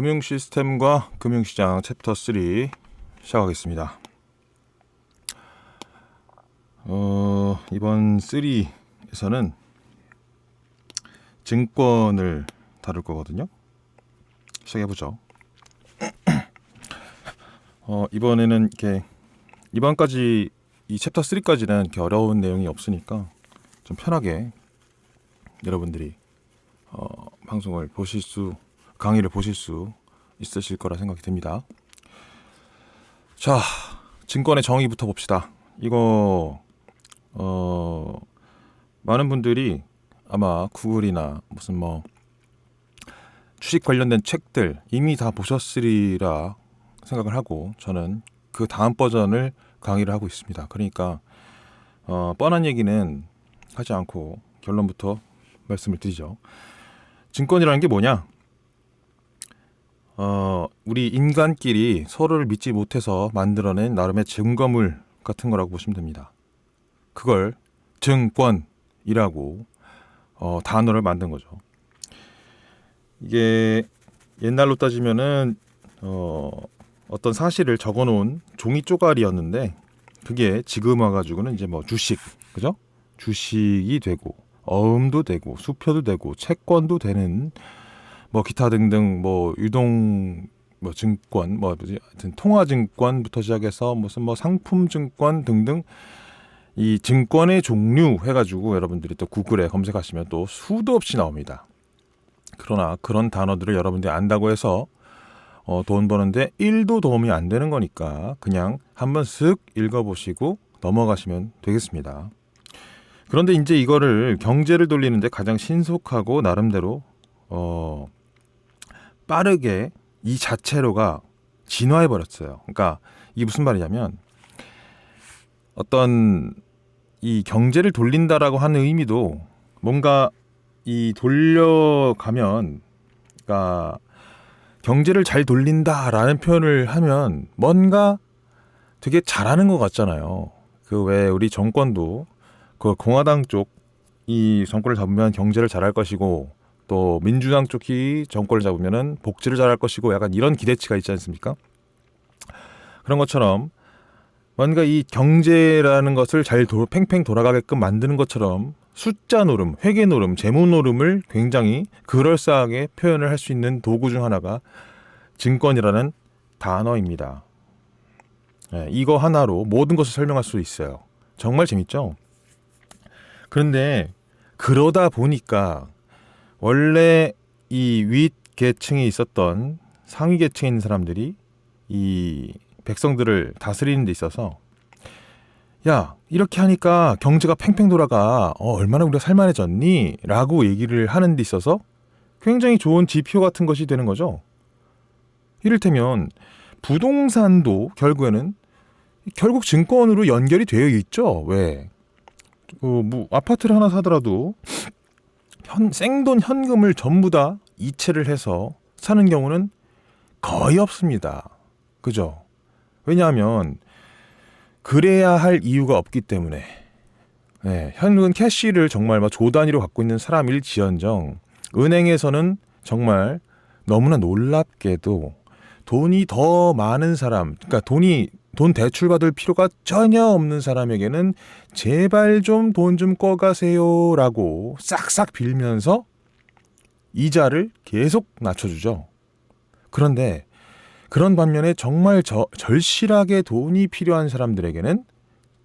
금융 시스템과 금융시장 챕터 3 시작하겠습니다. 이번 3에서는 증권을 다룰 거거든요. 시작해보죠. 이번에는 이렇게 이번까지 이 챕터 3까지는 이렇게 어려운 내용이 없으니까 좀 편하게 여러분들이 방송을 강의를 보실 수 있으실 거라 생각이 듭니다. 자, 증권의 정의부터 봅시다. 이거 많은 분들이 아마 구글이나 무슨 주식 관련된 책들 이미 다 보셨으리라 생각을 하고 저는 그 다음 버전을 강의를 하고 있습니다. 그러니까 뻔한 얘기는 하지 않고 결론부터 말씀을 드리죠. 증권이라는 게 뭐냐? 우리 인간끼리 서로를 믿지 못해서 만들어낸 나름의 증거물 같은 거라고 보시면 됩니다. 그걸 증권이라고 단어를 만든 거죠. 이게 옛날로 따지면은 어떤 사실을 적어놓은 종이 쪼가리였는데 그게 지금 와가지고는 이제 주식, 그죠? 주식이 되고 어음도 되고 수표도 되고 채권도 되는 기타 등등 유동 증권 하여튼 통화증권부터 시작해서 무슨 상품증권 등등 이 증권의 종류 해가지고 여러분들이 또 구글에 검색하시면 또 수도 없이 나옵니다. 그러나 그런 단어들을 여러분들이 안다고 해서 돈 버는데 1도 도움이 안 되는 거니까 그냥 한번 쓱 읽어보시고 넘어가시면 되겠습니다. 그런데 이제 이거를 경제를 돌리는데 가장 신속하고 나름대로 빠르게 이 자체로가 진화해 버렸어요. 그러니까 이게 무슨 말이냐면 어떤 이 경제를 돌린다라고 하는 의미도 뭔가 이 돌려가면 그러니까 경제를 잘 돌린다라는 표현을 하면 뭔가 되게 잘하는 것 같잖아요. 그 왜 우리 정권도 그 공화당 쪽 이 정권을 잡으면 경제를 잘할 것이고 또 민주당 쪽이 정권을 잡으면은 복지를 잘할 것이고 약간 이런 기대치가 있지 않습니까? 그런 것처럼 뭔가 이 경제라는 것을 잘 팽팽 돌아가게끔 만드는 것처럼 숫자 노름, 회계 노름, 재무 노름을 굉장히 그럴싸하게 표현을 할 수 있는 도구 중 하나가 증권이라는 단어입니다. 이거 하나로 모든 것을 설명할 수 있어요. 정말 재밌죠? 그런데 그러다 보니까 원래 이 윗 계층에 있었던 상위 계층에 있는 사람들이 이 백성들을 다스리는 데 있어서 야, 이렇게 하니까 경제가 팽팽 돌아가. 얼마나 우리가 살만해졌니? 라고 얘기를 하는 데 있어서 굉장히 좋은 지표 같은 것이 되는 거죠. 이를테면 부동산도 결국 증권으로 연결이 되어 있죠. 왜? 아파트를 하나 사더라도 생돈 현금을 전부 다 이체를 해서 사는 경우는 거의 없습니다. 그죠? 왜냐하면 그래야 할 이유가 없기 때문에 현금 캐시를 정말 조 단위로 갖고 있는 사람일지언정 은행에서는 정말 너무나 놀랍게도 돈이 더 많은 사람, 그러니까 돈 대출 받을 필요가 전혀 없는 사람에게는 제발 좀 돈 좀 꺼가세요 라고 싹싹 빌면서 이자를 계속 낮춰주죠. 그런데 그런 반면에 정말 절실하게 돈이 필요한 사람들에게는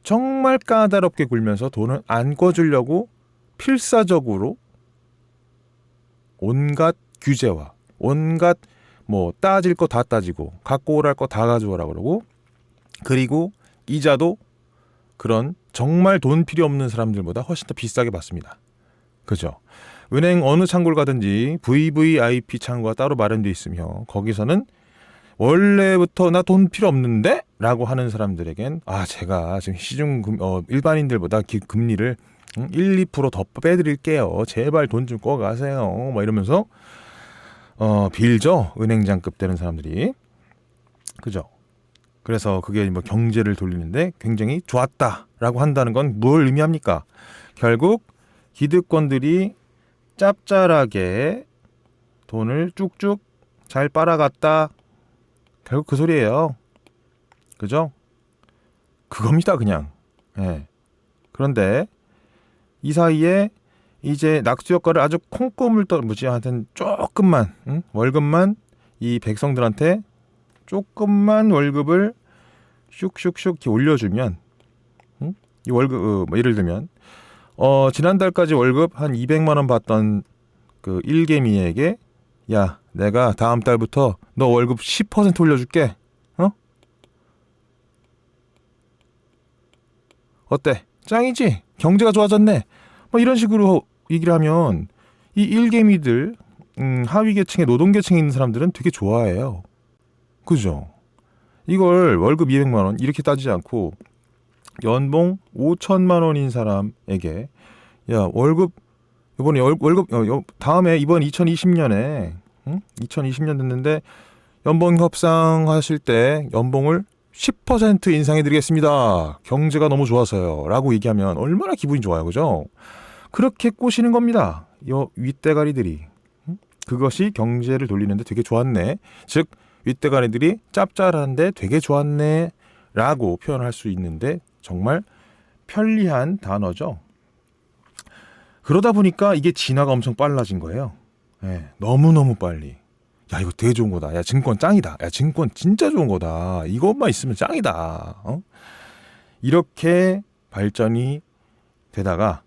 정말 까다롭게 굴면서 돈을 안 꿔주려고 필사적으로 온갖 규제와 온갖 따질 거 다 따지고 갖고 오랄 거 다 가져오라 그러고 그리고 이자도 그런 정말 돈 필요 없는 사람들보다 훨씬 더 비싸게 받습니다. 그죠? 은행 어느 창구를 가든지 VVIP 창구가 따로 마련되어 있으며 거기서는 원래부터 나 돈 필요 없는데? 라고 하는 사람들에겐 제가 지금 일반인들보다 금리를 1, 2% 더 빼드릴게요. 제발 돈 좀 꺼가세요. 이러면서 빌죠. 은행장급 되는 사람들이. 그죠? 그래서 그게 경제를 돌리는데 굉장히 좋았다라고 한다는 건 뭘 의미합니까? 결국 기득권들이 짭짤하게 돈을 쭉쭉 잘 빨아갔다. 결국 그 소리예요. 그죠? 그겁니다, 그냥. 예. 그런데 이 사이에 이제 낙수 효과를 아주 콩고물 뭐지 하여튼 조금만 월급만 이 백성들한테 조금만 월급을 슉슉슉 이렇게 올려주면 이 월급 뭐 예를 들면 지난달까지 월급 한 200만 원 받던 그 일개미에게 야 내가 다음 달부터 너 월급 10% 올려줄게. 어때? 짱이지? 경제가 좋아졌네. 뭐 이런 식으로 얘기를 하면 이 일개미들 하위 계층의 노동 계층에 있는 사람들은 되게 좋아해요. 그죠? 이걸 월급 200만 원 이렇게 따지지 않고 연봉 5천만 원인 사람에게 야 월급 이번에 월급 다음에 이번 2020년에 2020년 됐는데 연봉 협상하실 때 연봉을 10% 인상해드리겠습니다. 경제가 너무 좋아서요. 라고 얘기하면 얼마나 기분이 좋아요. 그죠? 그렇게 꼬시는 겁니다. 요 윗대가리들이. 그것이 경제를 돌리는데 되게 좋았네. 즉 윗대가리들이 짭짤한데 되게 좋았네. 라고 표현할 수 있는데 정말 편리한 단어죠. 그러다 보니까 이게 진화가 엄청 빨라진 거예요. 네, 너무너무 빨리. 야 이거 되게 좋은 거다. 야 증권 짱이다. 야 증권 진짜 좋은 거다. 이것만 있으면 짱이다. 이렇게 발전이 되다가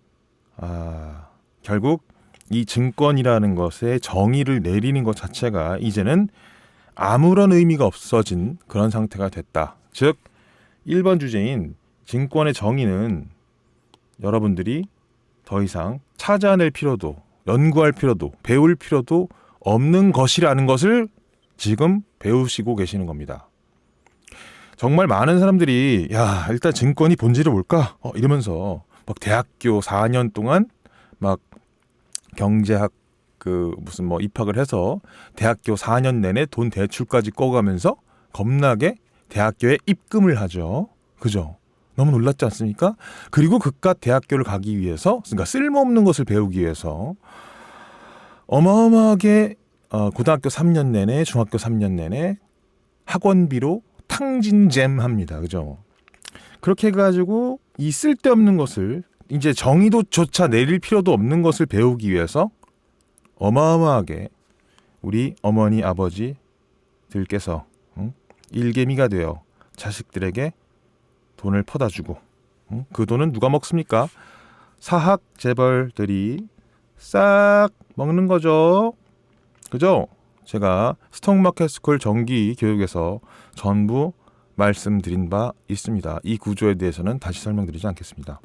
결국 이 증권이라는 것에 정의를 내리는 것 자체가 이제는 아무런 의미가 없어진 그런 상태가 됐다. 즉 1번 주제인 증권의 정의는 여러분들이 더 이상 찾아낼 필요도 연구할 필요도 배울 필요도 없는 것이라는 것을 지금 배우시고 계시는 겁니다. 정말 많은 사람들이 야 일단 증권이 본질이 뭘까? 이러면서 막 대학교 4년 동안 막 경제학 그 무슨 뭐 입학을 해서 대학교 4년 내내 돈 대출까지 꺼가면서 겁나게 대학교에 입금을 하죠. 그죠? 너무 놀랐지 않습니까? 그리고 그깟 대학교를 가기 위해서 그러니까 쓸모없는 것을 배우기 위해서 어마어마하게 고등학교 3년 내내 중학교 3년 내내 학원비로 탕진잼합니다. 그죠? 그렇게 해가지고 이 쓸데없는 것을 이제 정의도조차 내릴 필요도 없는 것을 배우기 위해서 어마어마하게 우리 어머니 아버지들께서 일개미가 되어 자식들에게 돈을 퍼다주고 그 돈은 누가 먹습니까? 사학 재벌들이 싹 먹는 거죠. 그죠? 제가 스톡마켓 스쿨 정기 교육에서 전부 말씀드린 바 있습니다. 이 구조에 대해서는 다시 설명드리지 않겠습니다.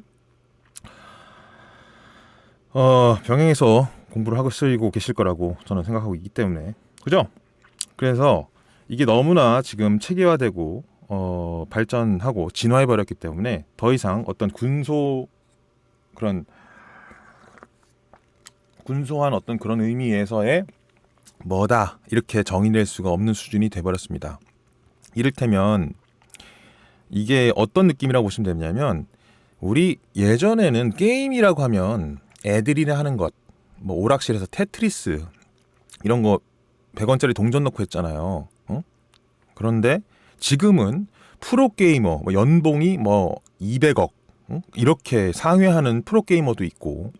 병행해서 공부를 하고 쓰이고 계실 거라고 저는 생각하고 있기 때문에 그죠? 그래서 이게 너무나 지금 체계화되고 발전하고 진화해버렸기 때문에 더 이상 어떤 군소한 어떤 그런 의미에서의 뭐다 이렇게 정의낼 수가 없는 수준이 돼버렸습니다. 이를테면 이게 어떤 느낌이라고 보시면 되냐면 우리 예전에는 게임이라고 하면 애들이나 하는 것 뭐 오락실에서 테트리스 이런 거 100원짜리 동전 넣고 했잖아요. 그런데 지금은 프로게이머 뭐 연봉이 뭐 200억 이렇게 상회하는 프로게이머도 있고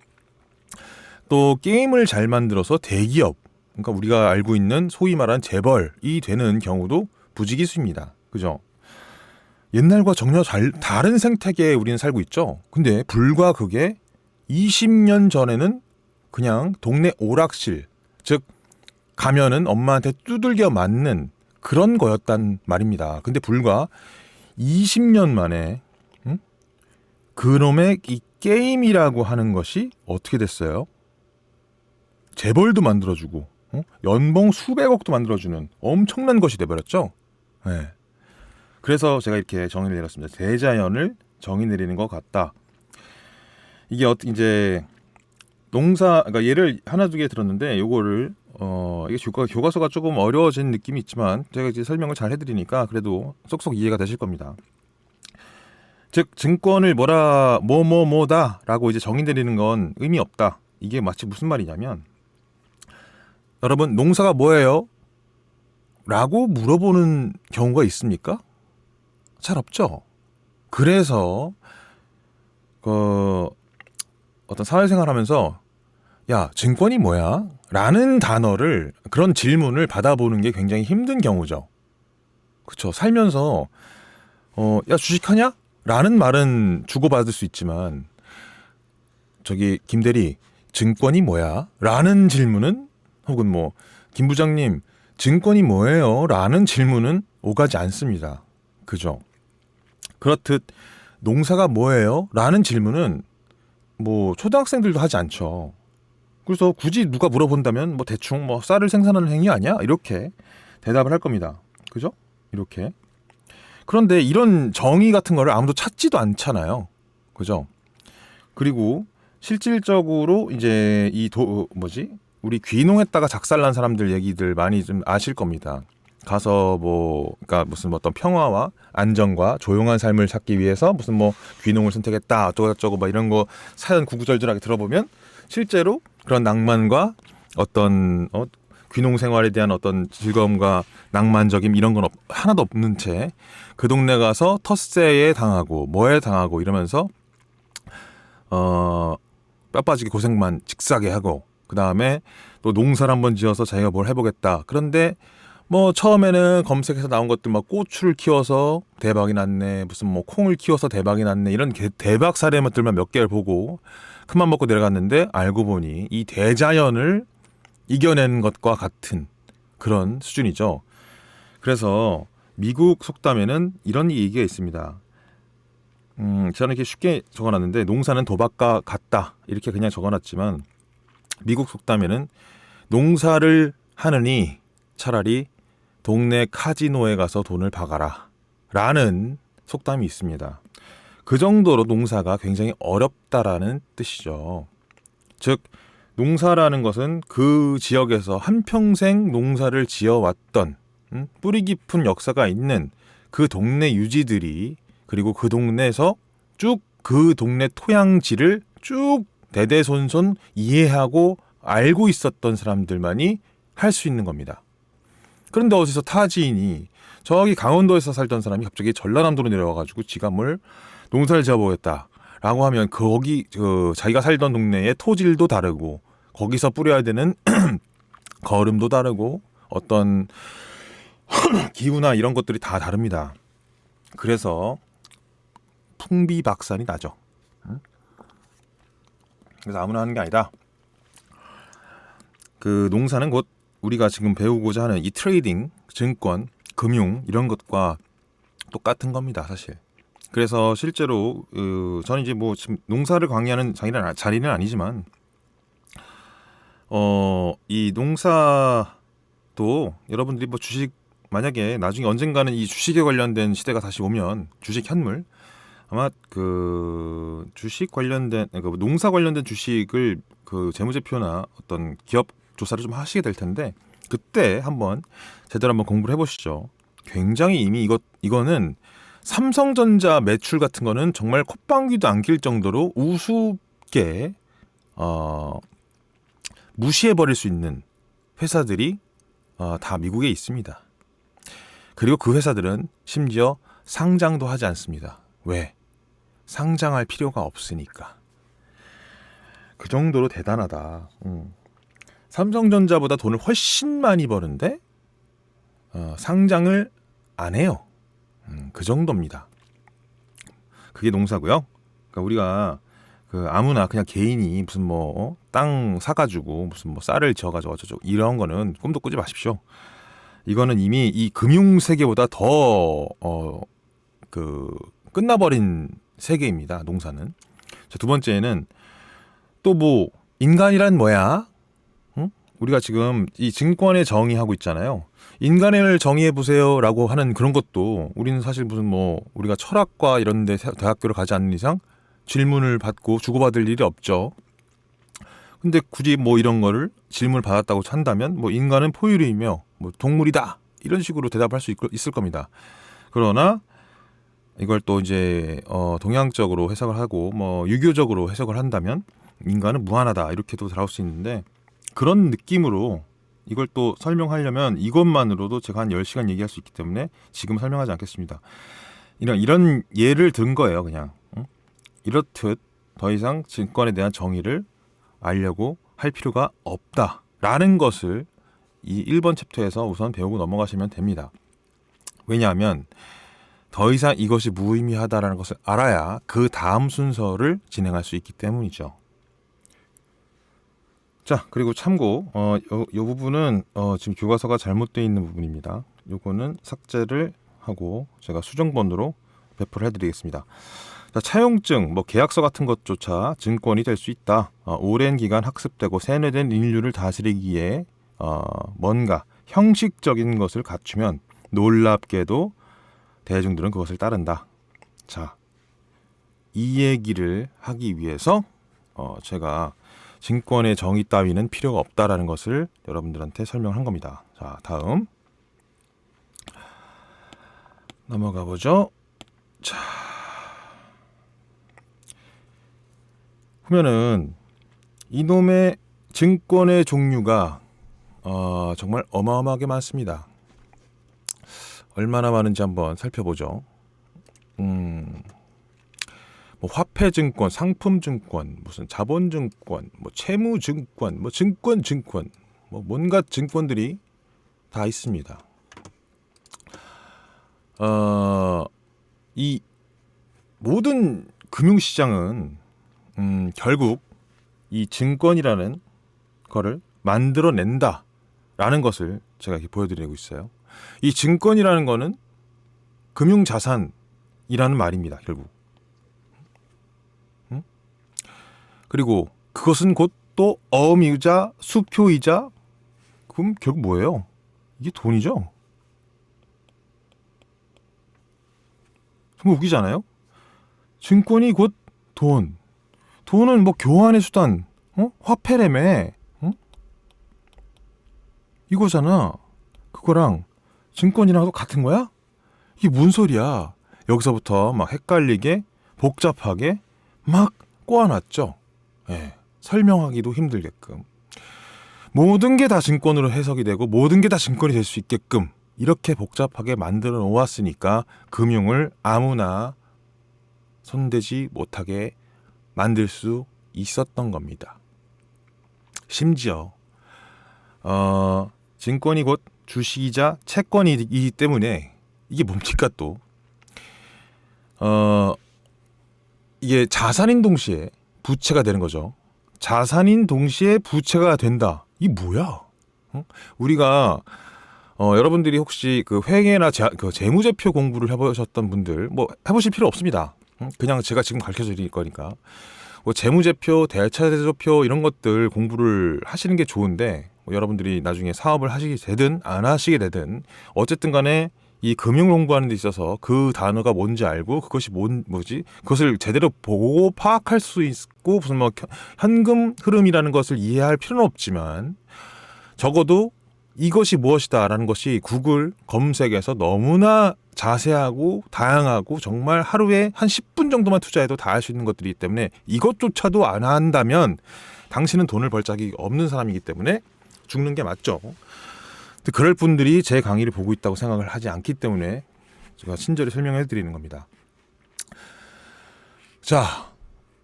또 게임을 잘 만들어서 대기업 그러니까 우리가 알고 있는 소위 말하는 재벌이 되는 경우도 부지기수입니다. 그죠? 옛날과 전혀 다른 생태계에 우리는 살고 있죠. 근데 불과 그게 20년 전에는 그냥 동네 오락실 즉 가면은 엄마한테 두들겨 맞는 그런 거였단 말입니다. 근데 불과 20년 만에 그놈의 이 게임이라고 하는 것이 어떻게 됐어요? 재벌도 만들어주고 연봉 수백억도 만들어주는 엄청난 것이 돼버렸죠. 네. 그래서 제가 이렇게 정의를 내렸습니다. 대자연을 정의 내리는 것 같다. 이게 이제 그러니까 예를 하나 두 개 들었는데 요거를 이게 교과서가 조금 어려워진 느낌이 있지만 제가 이제 설명을 잘 해드리니까 그래도 쏙쏙 이해가 되실 겁니다. 즉 증권을 뭐다라고 이제 정의 내리는 건 의미 없다. 이게 마치 무슨 말이냐면 여러분 농사가 뭐예요? 라고 물어보는 경우가 있습니까? 잘 없죠. 그래서 어떤 사회생활 하면서 야, 증권이 뭐야? 라는 단어를, 그런 질문을 받아보는 게 굉장히 힘든 경우죠. 그쵸. 살면서 야, 주식하냐? 라는 말은 주고받을 수 있지만 저기 김대리 증권이 뭐야? 라는 질문은, 혹은 뭐 김 부장님 증권이 뭐예요? 라는 질문은 오가지 않습니다. 그죠? 그렇듯 농사가 뭐예요? 라는 질문은 뭐 초등학생들도 하지 않죠. 그래서 굳이 누가 물어본다면 뭐 대충 뭐 쌀을 생산하는 행위 아니야? 이렇게 대답을 할 겁니다. 그죠? 이렇게. 그런데 이런 정의 같은 거를 아무도 찾지도 않잖아요. 그죠? 그리고 실질적으로 이제 우리 귀농했다가 작살난 사람들 얘기들 많이 좀 아실 겁니다. 가서 그러니까 무슨 어떤 평화와 안정과 조용한 삶을 찾기 위해서 무슨 귀농을 선택했다 어쩌고저쩌고 이런 거 사연 구구절절하게 들어보면 실제로 그런 낭만과 어떤 귀농 생활에 대한 어떤 즐거움과 낭만적임 이런 건 하나도 없는 채 그 동네 가서 텃세에 당하고 뭐에 당하고 이러면서 뼈 빠지게 고생만 직사게 하고, 그 다음에 또 농사를 한번 지어서 자기가 뭘 해보겠다. 그런데 처음에는 검색해서 나온 것들 고추를 키워서 대박이 났네, 무슨 콩을 키워서 대박이 났네, 이런 대박 사례들만 몇 개를 보고 큰맘 먹고 내려갔는데 알고 보니 이 대자연을 이겨낸 것과 같은 그런 수준이죠. 그래서 미국 속담에는 이런 얘기가 있습니다. 저는 이렇게 쉽게 적어놨는데 농사는 도박과 같다 이렇게 그냥 적어놨지만, 미국 속담에는 농사를 하느니 차라리 동네 카지노에 가서 돈을 박아라 라는 속담이 있습니다. 그 정도로 농사가 굉장히 어렵다라는 뜻이죠. 즉 농사라는 것은 그 지역에서 한평생 농사를 지어왔던 뿌리 깊은 역사가 있는 그 동네 유지들이, 그리고 그 동네에서 쭉 그 동네 토양지를 쭉 대대손손 이해하고 알고 있었던 사람들만이 할 수 있는 겁니다. 그런데 어디서 타지인이 저기 강원도에서 살던 사람이 갑자기 전라남도로 내려와가지고 지가 뭘 농사를 지어보겠다라고 하면 거기 자기가 살던 동네의 토질도 다르고 거기서 뿌려야 되는 거름도 다르고 어떤 기후나 이런 것들이 다 다릅니다. 그래서 풍비박산이 나죠. 그래서 아무나 하는 게 아니다. 그 농사는 곧 우리가 지금 배우고자 하는 이 트레이딩, 증권, 금융 이런 것과 똑같은 겁니다, 사실. 그래서 실제로 저는 이제 지금 농사를 강의하는 자리는 아니지만 이 농사도 여러분들이 주식, 만약에 나중에 언젠가는 이 주식에 관련된 시대가 다시 오면 주식 현물, 아마 그 주식 관련된 농사 관련된 주식을 그 재무제표나 어떤 기업 조사를 좀 하시게 될 텐데, 그때 한번 제대로 한번 공부를 해보시죠. 굉장히 이미 이거는 삼성전자 매출 같은 거는 정말 콧방귀도 안 낄 정도로 우습게 무시해버릴 수 있는 회사들이 다 미국에 있습니다. 그리고 그 회사들은 심지어 상장도 하지 않습니다. 왜? 상장할 필요가 없으니까. 그 정도로 대단하다. 삼성전자보다 돈을 훨씬 많이 버는데 상장을 안 해요. 그 정도입니다. 그게 농사고요. 그러니까 우리가 아무나 그냥 개인이 무슨 땅 사가지고 무슨 쌀을 지어가지고 어쩌고 이런 거는 꿈도 꾸지 마십시오. 이거는 이미 이 금융 세계보다 더 끝나버린 세계입니다. 농사는. 자, 두 번째는 또 인간이란 뭐야? 응? 우리가 지금 이 증권에 정의하고 있잖아요. 인간을 정의해 보세요라고 하는 그런 것도 우리는 사실 무슨 우리가 철학과 이런 데 대학교를 가지 않는 이상 질문을 받고 주고받을 일이 없죠. 근데 굳이 이런 거를 질문을 받았다고 한다면 인간은 포유류이며 동물이다 이런 식으로 대답할 수 있을 겁니다. 그러나 이걸 또 이제 동양적으로 해석을 하고 유교적으로 해석을 한다면 인간은 무한하다 이렇게도 나올 수 있는데, 그런 느낌으로 이걸 또 설명하려면 이것만으로도 제가 한 10시간 얘기할 수 있기 때문에 지금 설명하지 않겠습니다. 이런 예를 든 거예요. 그냥 이렇듯 더 이상 증권에 대한 정의를 알려고 할 필요가 없다라는 것을 이 1번 챕터에서 우선 배우고 넘어가시면 됩니다. 왜냐하면 더 이상 이것이 무의미하다라는 것을 알아야 그 다음 순서를 진행할 수 있기 때문이죠. 자, 그리고 참고 이 부분은 지금 교과서가 잘못되어 있는 부분입니다. 요거는 삭제를 하고 제가 수정본으로 배포를 해드리겠습니다. 자, 차용증, 계약서 같은 것조차 증권이 될 수 있다. 오랜 기간 학습되고 세뇌된 인류를 다스리기에 뭔가 형식적인 것을 갖추면 놀랍게도 대중들은 그것을 따른다. 자, 이 얘기를 하기 위해서 제가 증권의 정의 따위는 필요가 없다라는 것을 여러분들한테 설명한 겁니다. 자, 다음 넘어가 보죠. 자, 보면은 이놈의 증권의 종류가 정말 어마어마하게 많습니다. 얼마나 많은지 한번 살펴보죠. 화폐증권, 상품증권, 무슨 자본증권, 채무증권, 증권, 뭔가 증권들이 다 있습니다. 이 모든 금융시장은 결국 이 증권이라는 거를 만들어낸다라는 것을 제가 이렇게 보여드리고 있어요. 이 증권이라는 거는 금융자산이라는 말입니다. 결국. 그리고 그것은 곧 또 어음이자 수표이자 그럼 결국 뭐예요? 이게 돈이죠. 정말 웃기지 않아요? 증권이 곧 돈. 돈은 교환의 수단, 화폐라며, 이거잖아. 그거랑 증권이랑 같은 거야? 이게 뭔 소리야? 여기서부터 막 헷갈리게 복잡하게 막 꼬아놨죠. 예, 설명하기도 힘들게끔 모든 게 다 증권으로 해석이 되고 모든 게 다 증권이 될 수 있게끔 이렇게 복잡하게 만들어 놓았으니까 금융을 아무나 손대지 못하게 만들 수 있었던 겁니다. 심지어 증권이 곧 주식이자 채권이기 때문에 이게 뭡니까 또 이게 자산인 동시에 부채가 되는 거죠. 자산인 동시에 부채가 된다. 이게 뭐야? 우리가 여러분들이 혹시 그 회계나 그 재무제표 공부를 해보셨던 분들 해보실 필요 없습니다. 그냥 제가 지금 가르쳐드릴 거니까 재무제표, 대차대조표 이런 것들 공부를 하시는 게 좋은데 여러분들이 나중에 사업을 하시게 되든 안 하시게 되든 어쨌든 간에 이 금융 공부하는 데 있어서 그 단어가 뭔지 알고 그것이 뭐지? 그것을 제대로 보고 파악할 수 있고 무슨 현금 흐름이라는 것을 이해할 필요는 없지만 적어도 이것이 무엇이다라는 것이 구글 검색에서 너무나 자세하고 다양하고 정말 하루에 한 10분 정도만 투자해도 다 할 수 있는 것들이기 때문에 이것조차도 안 한다면 당신은 돈을 벌 짝이 없는 사람이기 때문에 죽는 게 맞죠. 그럴 분들이 제 강의를 보고 있다고 생각을 하지 않기 때문에 제가 친절히 설명해 드리는 겁니다. 자,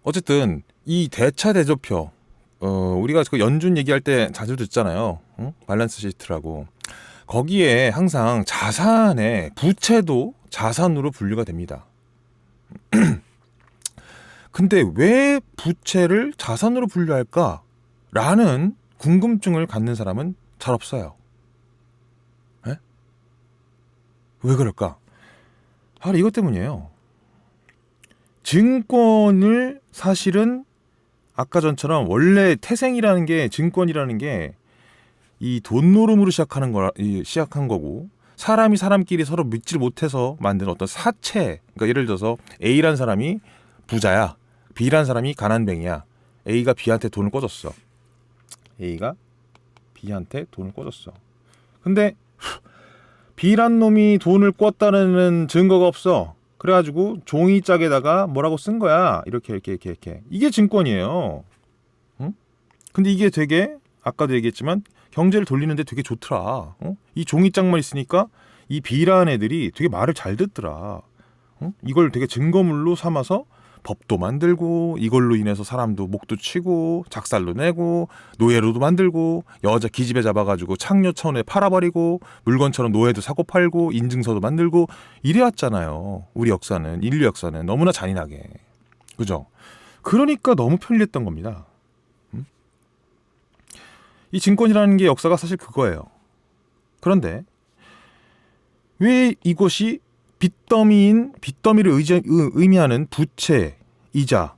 어쨌든 이 대차대조표 우리가 그 연준 얘기할 때 자주 듣잖아요. 밸런스 시트라고. 거기에 항상 자산의 부채도 자산으로 분류가 됩니다. 근데 왜 부채를 자산으로 분류할까라는 궁금증을 갖는 사람은 잘 없어요. 에? 왜 그럴까? 바로 이것 때문이에요. 증권을 사실은 아까 전처럼 원래 태생이라는 게 증권이라는 게 이 돈 노름으로 시작한 거고 사람이 사람끼리 서로 믿질 못해서 만든 어떤 사채. 그러니까 예를 들어서 A란 사람이 부자야. B란 사람이 가난뱅이야. A가 B한테 돈을 꿔줬어. A가 B한테 돈을 꿔줬어. 근데 B란 놈이 돈을 꿨다는 증거가 없어. 그래가지고 종이짝에다가 뭐라고 쓴 거야. 이렇게. 이게 증권이에요. 응? 근데 이게 되게 아까도 얘기했지만 경제를 돌리는데 되게 좋더라. 이 종이짝만 있으니까 이 B라는 애들이 되게 말을 잘 듣더라. 이걸 되게 증거물로 삼아서 법도 만들고 이걸로 인해서 사람도 목도 치고 작살도 내고 노예로도 만들고 여자 기집애 잡아가지고 창녀천에 팔아버리고 물건처럼 노예도 사고 팔고 인증서도 만들고 이래왔잖아요. 우리 역사는, 인류 역사는 너무나 잔인하게. 그죠? 그러니까 너무 편리했던 겁니다. 이 증권이라는 게 역사가 사실 그거예요. 그런데 왜 이것이 빚더미를 의미하는 부채, 이자,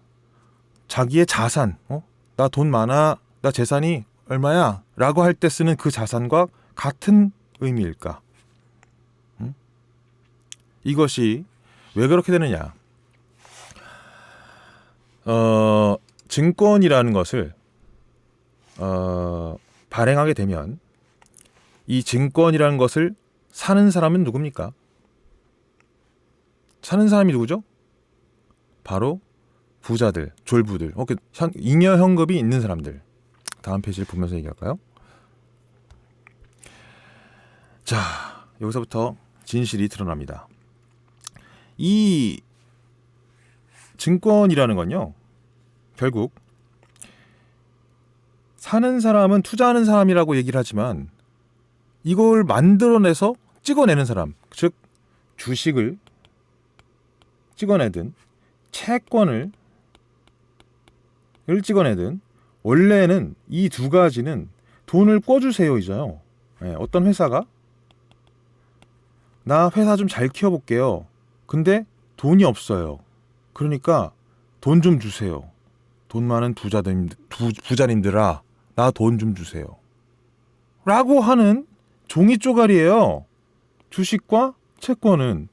자기의 자산, 나 돈 많아, 나 재산이 얼마야? 라고 할 때 쓰는 그 자산과 같은 의미일까? 이것이 왜 그렇게 되느냐? 증권이라는 것을 발행하게 되면 이 증권이라는 것을 사는 사람은 누굽니까? 사는 사람이 누구죠? 바로 부자들, 졸부들, 잉여 현금이 있는 사람들. 다음 페이지를 보면서 얘기할까요? 자, 여기서부터 진실이 드러납니다. 이 증권이라는 건요, 결국 사는 사람은 투자하는 사람이라고 얘기를 하지만 이걸 만들어내서 찍어내는 사람, 즉 주식을 찍어내든 채권을 찍어내든 원래는 이 두 가지는 돈을 꿔주세요이잖아요. 어떤 회사가 나 회사 좀 잘 키워볼게요. 근데 돈이 없어요. 그러니까 돈 좀 주세요. 돈 많은 부자님들아, 나 돈 좀 주세요. 라고 하는 종이 쪼가리예요. 주식과 채권은.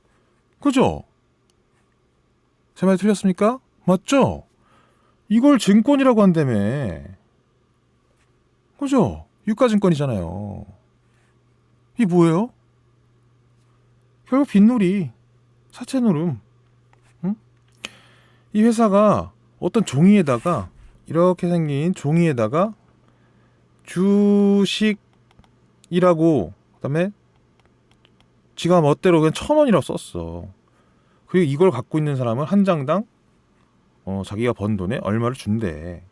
그죠? 제 말 틀렸습니까? 맞죠? 이걸 증권이라고 한다며. 그죠? 유가증권이잖아요. 이게 뭐예요? 결국 빚놀이, 사채노름. 응? 이 회사가 어떤 종이에다가, 이렇게 생긴 종이에다가 주식이라고, 그다음에 지가 멋대로 그냥 1,000원이라고 썼어. 그리고 이걸 갖고 있는 사람은 한 장당 자기가 번 돈에 얼마를 준대.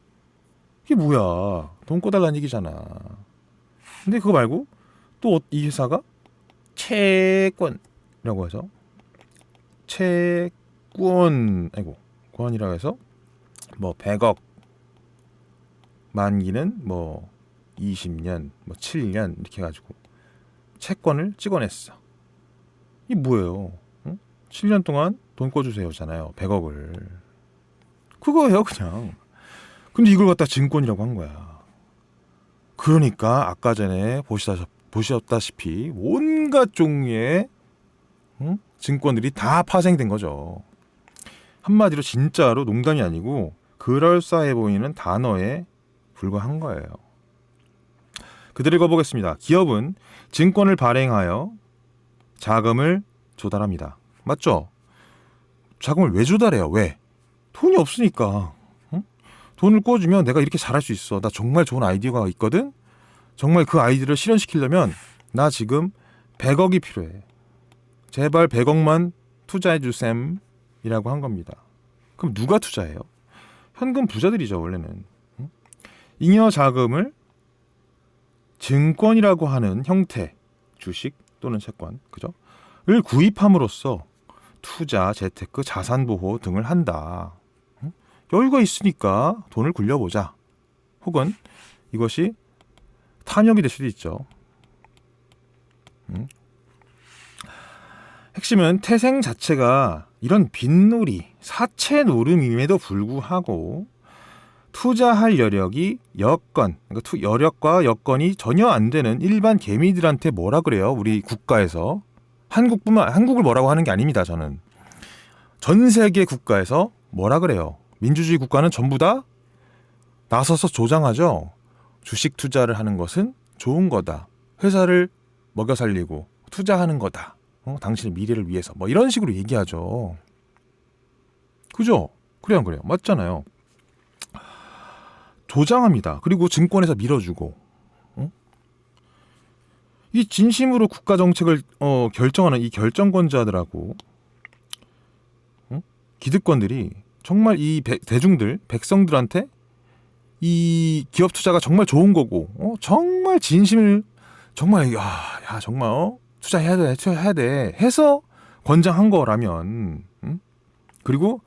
이게 뭐야? 돈 꿔달라는 얘기잖아. 근데 그거 말고 또 이 회사가 채권이라고 해서 권이라고 해서 뭐 100억 만기는 뭐 20년, 뭐 7년 이렇게 해가지고 채권을 찍어냈어. 이게 뭐예요? 7년 동안 돈 꿔주세요잖아요. 100억을. 그거예요, 그냥. 근데 이걸 갖다 증권이라고 한 거야. 그러니까 아까 전에 보셨다시피 온갖 종류의 증권들이 다 파생된 거죠. 한마디로 진짜로 농담이 아니고 그럴싸해 보이는 단어에 불과한 거예요. 그대로 읽어보겠습니다. 기업은 증권을 발행하여 자금을 조달합니다. 맞죠? 자금을 왜 조달해요? 왜? 돈이 없으니까. 응? 돈을 꿔주면 내가 이렇게 잘할 수 있어. 나 정말 좋은 아이디어가 있거든. 정말 그 아이디어를 실현시키려면 나 지금 100억이 필요해. 제발 100억만 투자해 주셈 이라고 한 겁니다. 그럼 누가 투자해요? 현금 부자들이죠, 원래는. 응? 잉여 자금을 증권이라고 하는 형태, 주식 또는 채권, 그죠? 을 구입함으로써 투자, 재테크, 자산보호 등을 한다. 여유가 있으니까 돈을 굴려보자. 혹은 이것이 탐욕이 될 수도 있죠. 핵심은 태생 자체가 이런 빚놀이, 사채 노름임에도 불구하고 투자할 여력이 그러니까 여력과 여건이 전혀 안 되는 일반 개미들한테 뭐라 그래요? 우리 국가에서. 한국을 뭐라고 하는 게 아닙니다. 저는 전 세계 국가에서 뭐라 그래요? 민주주의 국가는 전부 다 나서서 조장하죠. 주식 투자를 하는 것은 좋은 거다. 회사를 먹여 살리고 투자하는 거다. 당신의 미래를 위해서 뭐 이런 식으로 얘기하죠. 그죠? 그래요, 안 그래요? 맞잖아요. 조장합니다. 그리고 증권에서 밀어주고. 이 진심으로 국가 정책을 결정하는 이 결정권자들하고 기득권들이 정말 이 대중들, 백성들한테 이 기업 투자가 정말 좋은 거고, 정말 진심을 정말 야 정말 투자해야 돼 해서 권장한 거라면, 그리고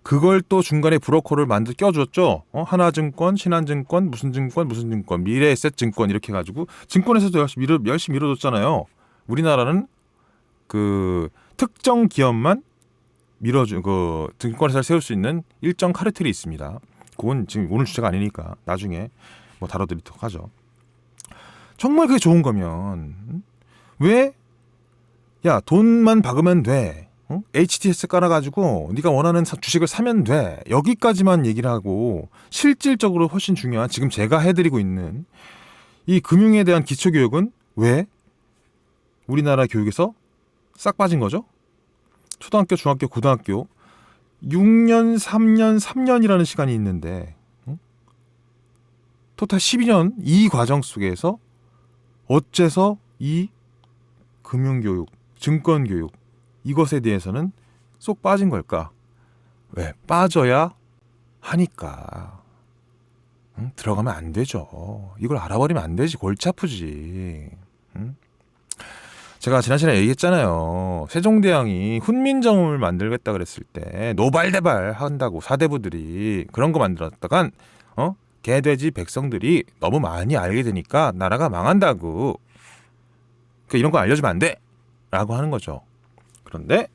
그걸 또 중간에 브로커를 껴줬죠. 하나증권, 신한증권, 무슨 증권, 미래에셋증권 이렇게 해가지고 증권에서도 열심히 밀어줬잖아요. 우리나라는 그 특정 기업만 그 증권회사를 세울 수 있는 일정 카르텔이 있습니다. 그건 지금 오늘 주제가 아니니까 나중에 뭐 다뤄드리도록 하죠. 정말 그게 좋은 거면 왜 돈만 박으면 돼. HTS 깔아가지고 네가 원하는 주식을 사면 돼. 여기까지만 얘기를 하고 실질적으로 훨씬 중요한 지금 제가 해드리고 있는 이 금융에 대한 기초교육은 왜 우리나라 교육에서 싹 빠진 거죠? 초등학교, 중학교, 고등학교 6년, 3년이라는 시간이 있는데 토탈 12년 이 과정 속에서 어째서 이 금융교육, 증권교육 이것에 대해서는 쏙 빠진 걸까? 왜? 빠져야 하니까. 들어가면 안 되죠. 이걸 알아버리면 안 되지. 골치 아프지. 제가 지난 시간에 얘기했잖아요. 세종대왕이 훈민정음을 만들겠다 그랬을 때 노발대발 한다고 사대부들이 그런 거 만들었다간 개돼지 백성들이 너무 많이 알게 되니까 나라가 망한다고. 그러니까 이런 거 알려주면 안 돼! 라고 하는 거죠. 그런데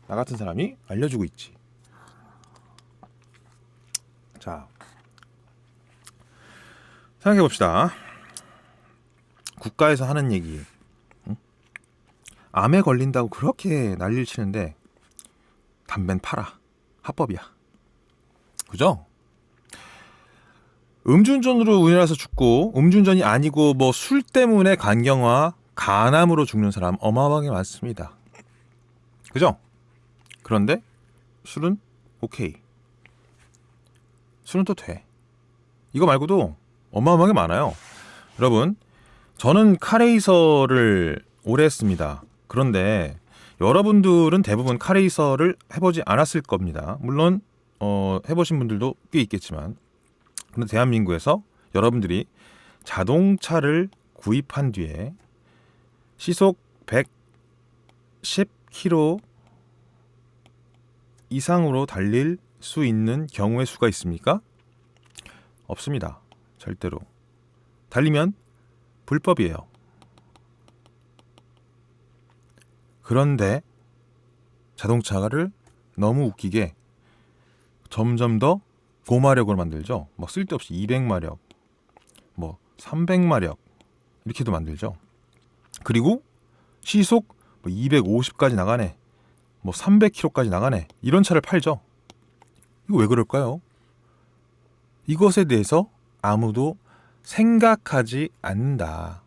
나 같은 사람이 알려주고 있지. 자, 생각해 봅시다. 국가에서 하는 얘기. 암에 걸린다고 그렇게 난리를 치는데 담배는 팔아. 합법이야. 그죠? 음주운전으로 우리나라에서 죽고 음주운전이 아니고 뭐 술 때문에 간경화, 간암으로 죽는 사람 어마어마하게 많습니다. 그죠? 그런데 술은 오케이. 술은 또 돼. 이거 말고도 어마어마하게 많아요. 여러분, 저는 카레이서를 오래 했습니다. 그런데 여러분들은 대부분 카레이서를 해보지 않았을 겁니다. 물론 해보신 분들도 꽤 있겠지만, 그런데 대한민국에서 여러분들이 자동차를 구입한 뒤에 시속 110km 이상으로 달릴 수 있는 경우의 수가 있습니까? 없습니다. 절대로. 달리면 불법이에요. 그런데 자동차를 너무 웃기게 점점 더 고마력으로 만들죠. 막 쓸데없이 200마력, 뭐 300마력 이렇게도 만들죠. 그리고 시속 250까지 나가네, 뭐 300km까지 나가네, 이런 차를 팔죠. 이거 왜 그럴까요? 이것에 대해서 아무도 생각하지 않는다.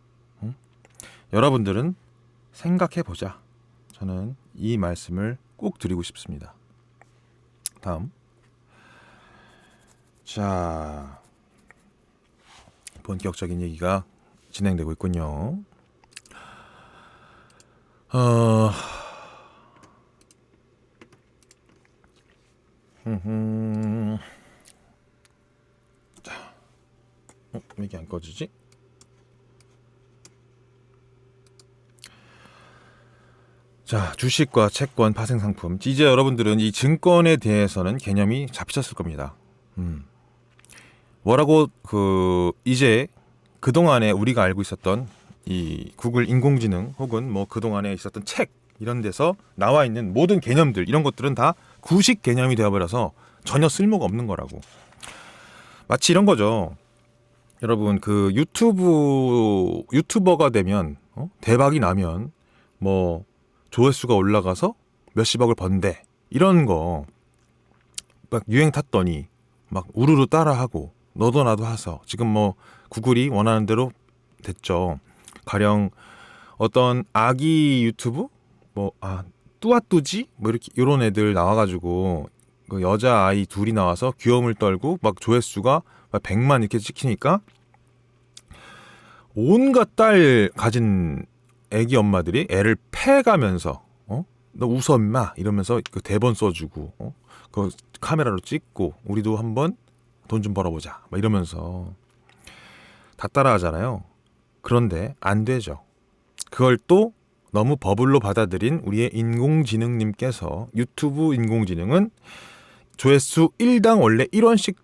여러분들은 생각해보자. 저는 이 말씀을 꼭 드리고 싶습니다. 다음. 자, 본격적인 얘기가 진행되고 있군요. 자, 왜 이게 안 꺼지지? 자, 주식과 채권, 파생상품. 이제 여러분들은 이 증권에 대해서는 개념이 잡히셨을 겁니다. 뭐라고 이제 그동안에 우리가 알고 있었던 이 구글 인공지능 혹은 뭐 그동안에 있었던 책 이런 데서 나와 있는 모든 개념들, 이런 것들은 다 구식 개념이 되어버려서 전혀 쓸모가 없는 거라고. 마치 이런 거죠. 여러분, 그 유튜버가 되면 대박이 나면 뭐 조회수가 올라가서 몇십억을 번대, 이런 거 막 유행 탔더니 막 우르르 따라하고 너도 나도 해서 지금 뭐 구글이 원하는 대로 됐죠. 가령 어떤 아기 유튜브 뚜아뚜지 뭐 이렇게 이런 애들 나와가지고 그 여자 아이 둘이 나와서 귀여움을 떨고 막 조회수가 막 100만 이렇게 찍히니까 온갖 딸 가진 애기 엄마들이 애를 패가면서 너 웃어 임마 이러면서 그 대본 써주고 그 카메라로 찍고 우리도 한번 돈 좀 벌어보자 막 이러면서 다 따라하잖아요. 그런데 안 되죠. 그걸 또 너무 버블로 받아들인 우리의 인공지능님께서 유튜브 인공지능은 조회수 1당 원래 1원씩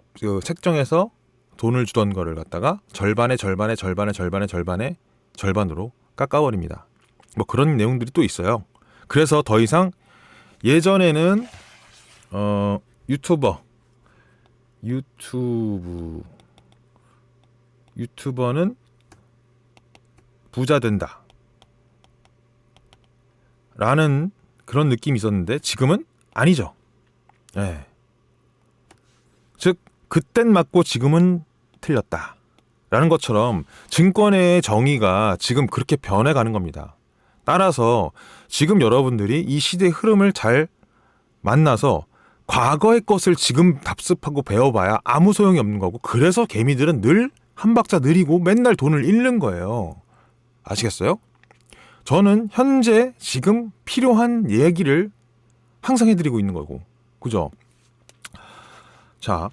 책정해서 돈을 주던 거를 갖다가 절반으로 깎아버립니다. 뭐 그런 내용들이 또 있어요. 그래서 더 이상 예전에는 유튜버는 부자 된다 라는 그런 느낌이 있었는데 지금은 아니죠. 네. 즉 그땐 맞고 지금은 틀렸다 라는 것처럼 증권의 정의가 지금 그렇게 변해가는 겁니다. 따라서 지금 여러분들이 이 시대의 흐름을 잘 만나서 과거의 것을 지금 답습하고 배워봐야 아무 소용이 없는 거고, 그래서 개미들은 늘 한 박자 느리고 맨날 돈을 잃는 거예요. 아시겠어요? 저는 현재 지금 필요한 얘기를 항상 해드리고 있는 거고, 그죠? 자,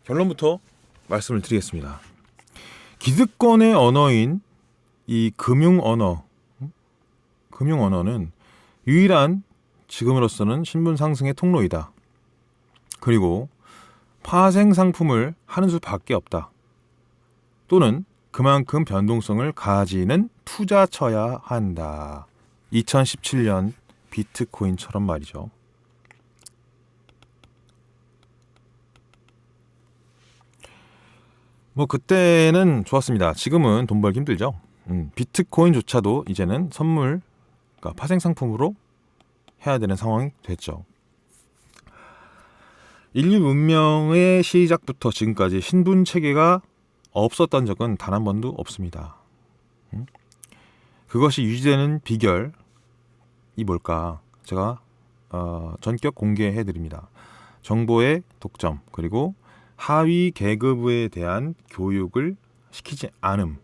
결론부터 말씀을 드리겠습니다. 기득권의 언어인 이 금융언어는 유일한 지금으로서는 신분 상승의 통로이다. 그리고 파생 상품을 하는 수밖에 없다. 또는 그만큼 변동성을 가지는 투자처야 한다. 2017년 비트코인처럼 말이죠. 뭐 그때는 좋았습니다. 지금은 돈 벌기 힘들죠. 비트코인조차도 이제는 선물, 그러니까 파생 상품으로 해야 되는 상황이 됐죠. 인류 문명의 시작부터 지금까지 신분 체계가 없었던 적은 단 한 번도 없습니다. 그것이 유지되는 비결이 뭘까? 제가 전격 공개해 드립니다. 정보의 독점, 그리고 하위 계급에 대한 교육을 시키지 않음.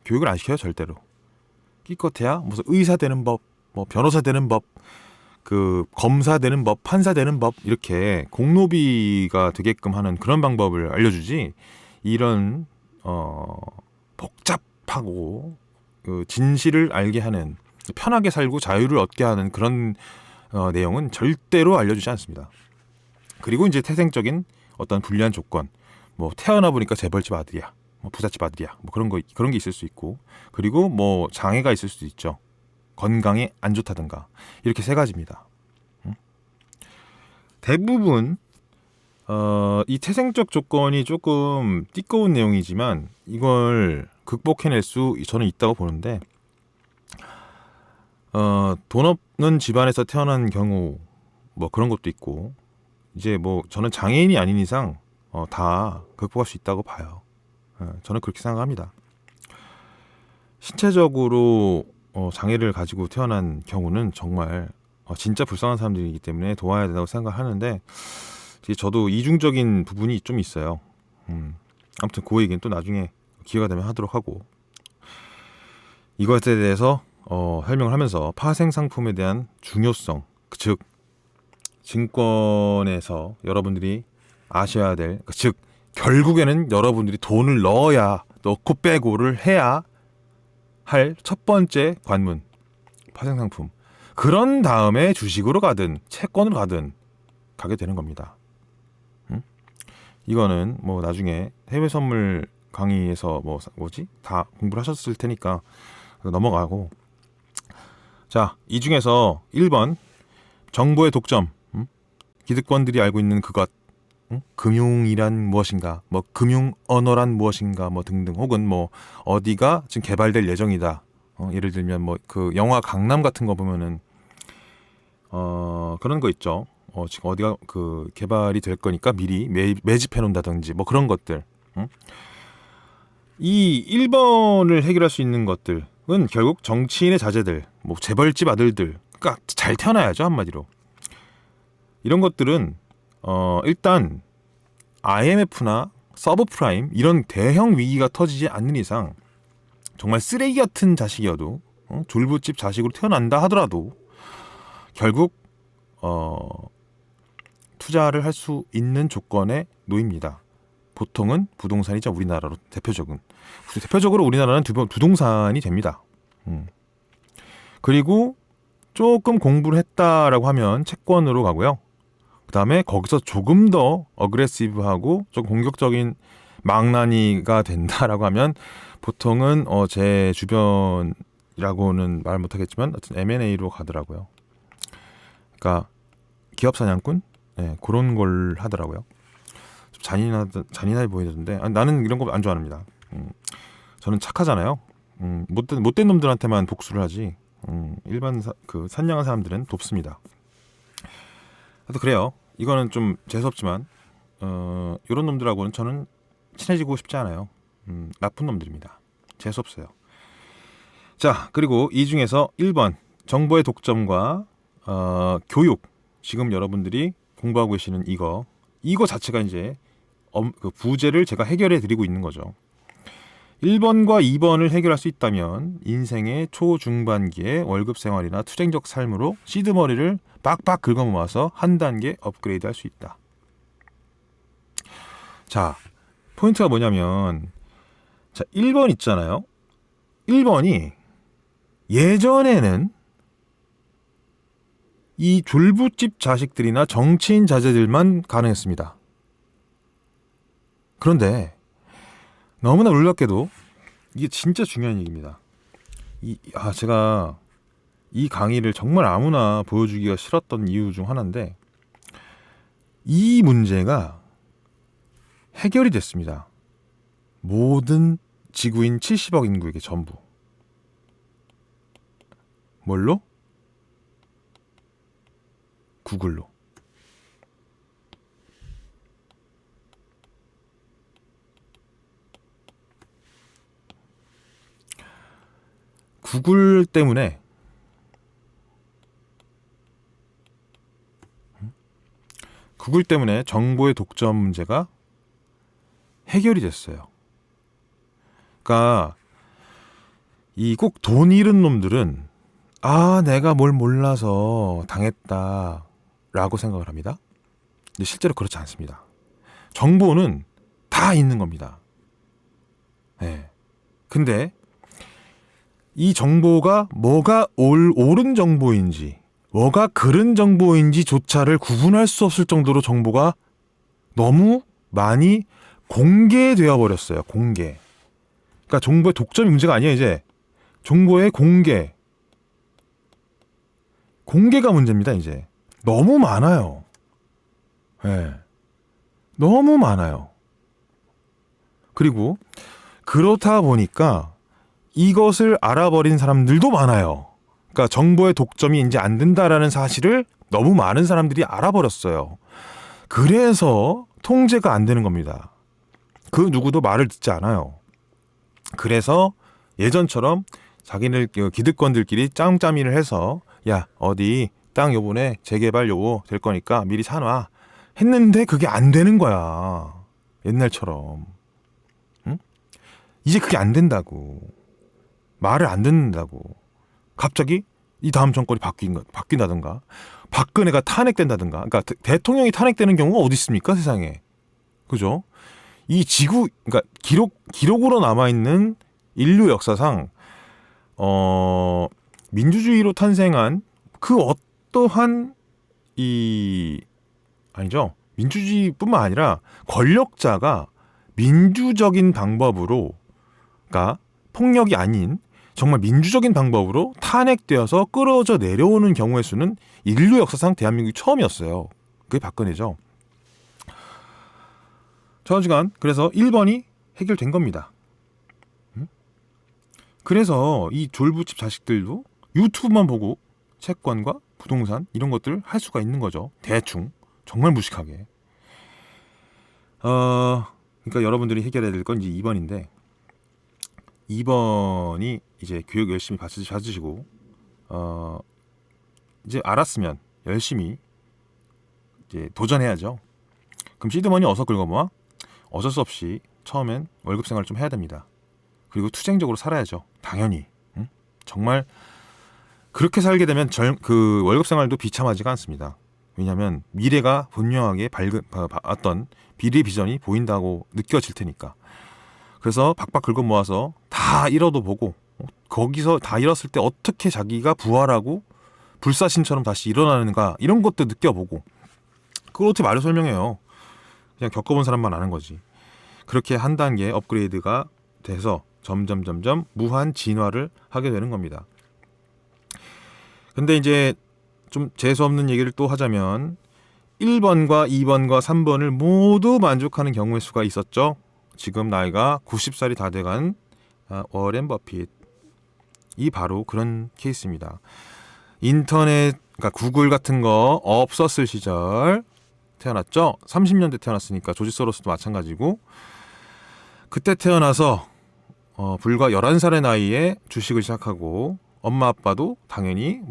교육을 안 시켜요, 절대로. 기껏해야 무슨 의사 되는 법, 뭐 변호사 되는 법, 그 검사 되는 법, 판사 되는 법, 이렇게 공노비가 되게끔 하는 그런 방법을 알려주지, 이런 복잡하고 그 진실을 알게 하는, 편하게 살고 자유를 얻게 하는 그런 내용은 절대로 알려주지 않습니다. 그리고 이제 태생적인 어떤 불리한 조건, 뭐 태어나 보니까 재벌집 아들이야, 뭐 부잣집 아들이야, 뭐 그런 게 있을 수 있고, 그리고 뭐 장애가 있을 수도 있죠. 건강에 안 좋다든가, 이렇게 세 가지입니다. 대부분 이 태생적 조건이 조금 띠꺼운 내용이지만 이걸 극복해낼 수 저는 있다고 보는데, 돈 없는 집안에서 태어난 경우 뭐 그런 것도 있고, 이제 뭐 저는 장애인이 아닌 이상 다 극복할 수 있다고 봐요. 저는 그렇게 생각합니다. 신체적으로 장애를 가지고 태어난 경우는 정말 진짜 불쌍한 사람들이기 때문에 도와야 된다고 생각하는데, 저도 이중적인 부분이 좀 있어요. 아무튼 그 얘기는 또 나중에 기회가 되면 하도록 하고, 이것에 대해서 설명을 하면서 파생 상품에 대한 중요성, 즉 증권에서 여러분들이 아셔야 될, 즉 결국에는 여러분들이 돈을 넣고 빼고를 해야 할 첫 번째 관문, 파생 상품. 그런 다음에 주식으로 가든 채권으로 가든 가게 되는 겁니다. 이거는 뭐 나중에 해외 선물 강의에서 다 공부를 하셨을 테니까 넘어가고, 자, 이 중에서 1번 정보의 독점, 기득권들이 알고 있는 그것, 금융이란 무엇인가, 뭐 금융 언어란 무엇인가, 뭐 등등, 혹은 뭐 어디가 지금 개발될 예정이다. 예를 들면 뭐 그 영화 강남 같은 거 보면은 그런 거 있죠. 지금 어디가 그 개발이 될 거니까 미리 매집해 놓는다든지 뭐 그런 것들. 이 1번을 해결할 수 있는 것들은 결국 정치인의 자제들, 뭐 재벌집 아들들, 그러니까 잘 태어나야죠, 한마디로. 이런 것들은 일단 IMF나 서브프라임 이런 대형 위기가 터지지 않는 이상 정말 쓰레기 같은 자식이어도 졸부집 자식으로 태어난다 하더라도 결국 투자를 할 수 있는 조건에 놓입니다. 보통은 부동산이죠. 우리나라로 대표적으로 우리나라는 부동산이 됩니다. 그리고 조금 공부를 했다라고 하면 채권으로 가고요. 그 다음에 거기서 조금 더 어그레시브하고 좀 공격적인 망나니가 된다라고 하면 보통은 제 주변이라고는 말 못하겠지만 어떤 M&A로 가더라고요. 그러니까 기업 사냥꾼? 네, 그런 걸 하더라고요. 좀 잔인하게 보이던데 나는 이런 거 안 좋아합니다. 저는 착하잖아요. 못된 놈들한테만 복수를 하지. 일반 선량한 사람들은 돕습니다. 그래서 그래요. 이거는 좀 재수없지만 이런 놈들하고는 저는 친해지고 싶지 않아요. 나쁜 놈들입니다. 재수없어요. 자, 그리고 이 중에서 1번 정보의 독점과 교육. 지금 여러분들이 공부하고 계시는 이거 자체가 이제 그 부재를 제가 해결해 드리고 있는 거죠. 1번과 2번을 해결할 수 있다면 인생의 초중반기에 월급 생활이나 투쟁적 삶으로 시드머리를 빡빡 긁어 모아서 한 단계 업그레이드 할 수 있다. 자, 포인트가 뭐냐면, 자, 1번 있잖아요. 1번이 예전에는 이 졸부집 자식들이나 정치인 자제들만 가능했습니다. 그런데 너무나 놀랍게도 이게 진짜 중요한 얘기입니다. 제가 이 강의를 정말 아무나 보여주기가 싫었던 이유 중 하나인데 이 문제가 해결이 됐습니다. 모든 지구인 70억 인구에게 전부. 뭘로? 구글로. 구글 때문에 정보의 독점 문제가 해결이 됐어요. 그러니까 이 꼭 돈 잃은 놈들은 내가 뭘 몰라서 당했다라고 생각을 합니다. 근데 실제로 그렇지 않습니다. 정보는 다 있는 겁니다. 네. 근데 이 정보가 뭐가 옳은 정보인지 뭐가 그른 정보인지조차를 구분할 수 없을 정도로 정보가 너무 많이 공개되어 버렸어요. 공개. 그러니까 정보의 독점이 문제가 아니에요. 이제 정보의 공개가 문제입니다. 이제 너무 많아요. 네. 너무 많아요. 그리고 그렇다 보니까 이것을 알아버린 사람들도 많아요. 그러니까 정보의 독점이 이제 안 된다라는 사실을 너무 많은 사람들이 알아버렸어요. 그래서 통제가 안 되는 겁니다. 그 누구도 말을 듣지 않아요. 그래서 예전처럼 자기네 기득권들끼리 짬짬이를 해서 야 어디 땅 요번에 재개발 요거 될 거니까 미리 사놔 했는데 그게 안 되는 거야. 옛날처럼. 응? 이제 그게 안 된다고. 말을 안 듣는다고. 갑자기 이 다음 정권이 바뀐다든가 박근혜가 탄핵된다든가. 그러니까 대통령이 탄핵되는 경우가 어디 있습니까 세상에. 그죠? 이 지구, 그러니까 기록으로 남아있는 인류 역사상 민주주의로 탄생한 그 어떠한 아니죠. 민주주의뿐만 아니라 권력자가 민주적인 방법으로, 그러니까 폭력이 아닌 정말 민주적인 방법으로 탄핵되어서 끌어져 내려오는 경우의 수는 인류 역사상 대한민국이 처음이었어요. 그게 박근혜죠. 저시간 그래서 1번이 해결된 겁니다. 그래서 이 졸부집 자식들도 유튜브만 보고 채권과 부동산 이런 것들을 할 수가 있는 거죠. 대충 정말 무식하게. 그러니까 여러분들이 해결해야 될 건 이제 2번인데 2번이 이제 교육 열심히 받으시고 이제 알았으면 열심히 이제 도전해야죠. 그럼 시드머니 어서 긁어모아? 어쩔 수 없이 처음엔 월급 생활을 좀 해야 됩니다. 그리고 투쟁적으로 살아야죠. 당연히. 응? 정말 그렇게 살게 되면 그 월급 생활도 비참하지가 않습니다. 왜냐하면 미래가 분명하게 어떤 비리 비전이 보인다고 느껴질 테니까. 그래서 박박 긁어 모아서 다 잃어도 보고 거기서 다 잃었을 때 어떻게 자기가 부활하고 불사신처럼 다시 일어나는가 이런 것도 느껴보고 그걸 어떻게 말로 설명해요. 그냥 겪어본 사람만 아는 거지. 그렇게 한 단계 업그레이드가 돼서 점점 무한 진화를 하게 되는 겁니다. 근데 이제 좀 재수없는 얘기를 또 하자면 1번과 2번과 3번을 모두 만족하는 경우의 수가 있었죠. 지금 나이가 90살이 다 돼간 워렌 버핏. 이 바로 그런 케이스입니다. 인터넷, 그러니까 구글 같은 거 없었을 시절 태어났죠. 30년대 태어났으니까 조지 소로스도 마찬가지고 그때 태어나서 불과 11살의 나이에 주식을 시작하고 엄마 아빠도 당연히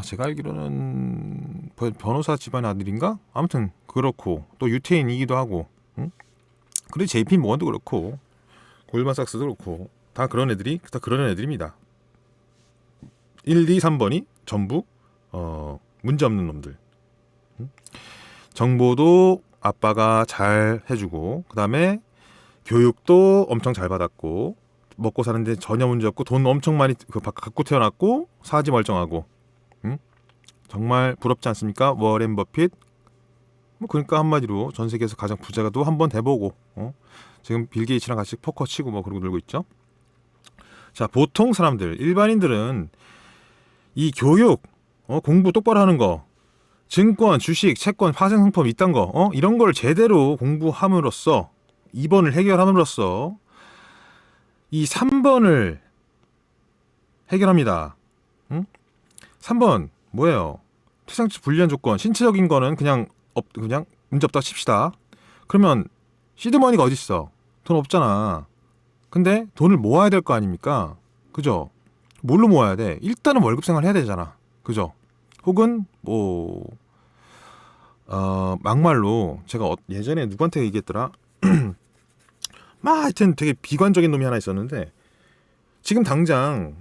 제가 알기로는 변호사 집안의 아들인가? 아무튼 그렇고 또 유태인이기도 하고 그리고 JP 모건도 그렇고 골드만삭스도 그렇고 다 그런 애들입니다. 1, 2, 3번이 전부 문제없는 놈들. 정보도 아빠가 잘 해주고 그 다음에 교육도 엄청 잘 받았고 먹고 사는데 전혀 문제 없고 돈 엄청 많이 갖고 태어났고 사지 멀쩡하고 정말 부럽지 않습니까? 워렌 버핏. 그러니까 한마디로 전 세계에서 가장 부자가도 한번 돼보고 지금 빌 게이츠랑 같이 포커 치고 그러고 놀고 있죠. 자, 보통 사람들 일반인들은 이 교육 공부 똑바로 하는 거 증권, 주식, 채권, 파생상품 이딴 거 이런 걸 제대로 공부함으로써 2번을 해결함으로써 이 3번을 해결합니다. 3번 뭐예요? 최상급 불리한 조건, 신체적인 거는 그냥 문제 없다 칩시다. 그러면 시드머니가 어디 있어? 돈 없잖아. 근데 돈을 모아야 될 거 아닙니까? 그죠? 뭘로 모아야 돼? 일단은 월급 생활 해야 되잖아. 그죠? 혹은 막말로 제가 예전에 누구한테 얘기했더라? 하여튼 되게 비관적인 놈이 하나 있었는데 지금 당장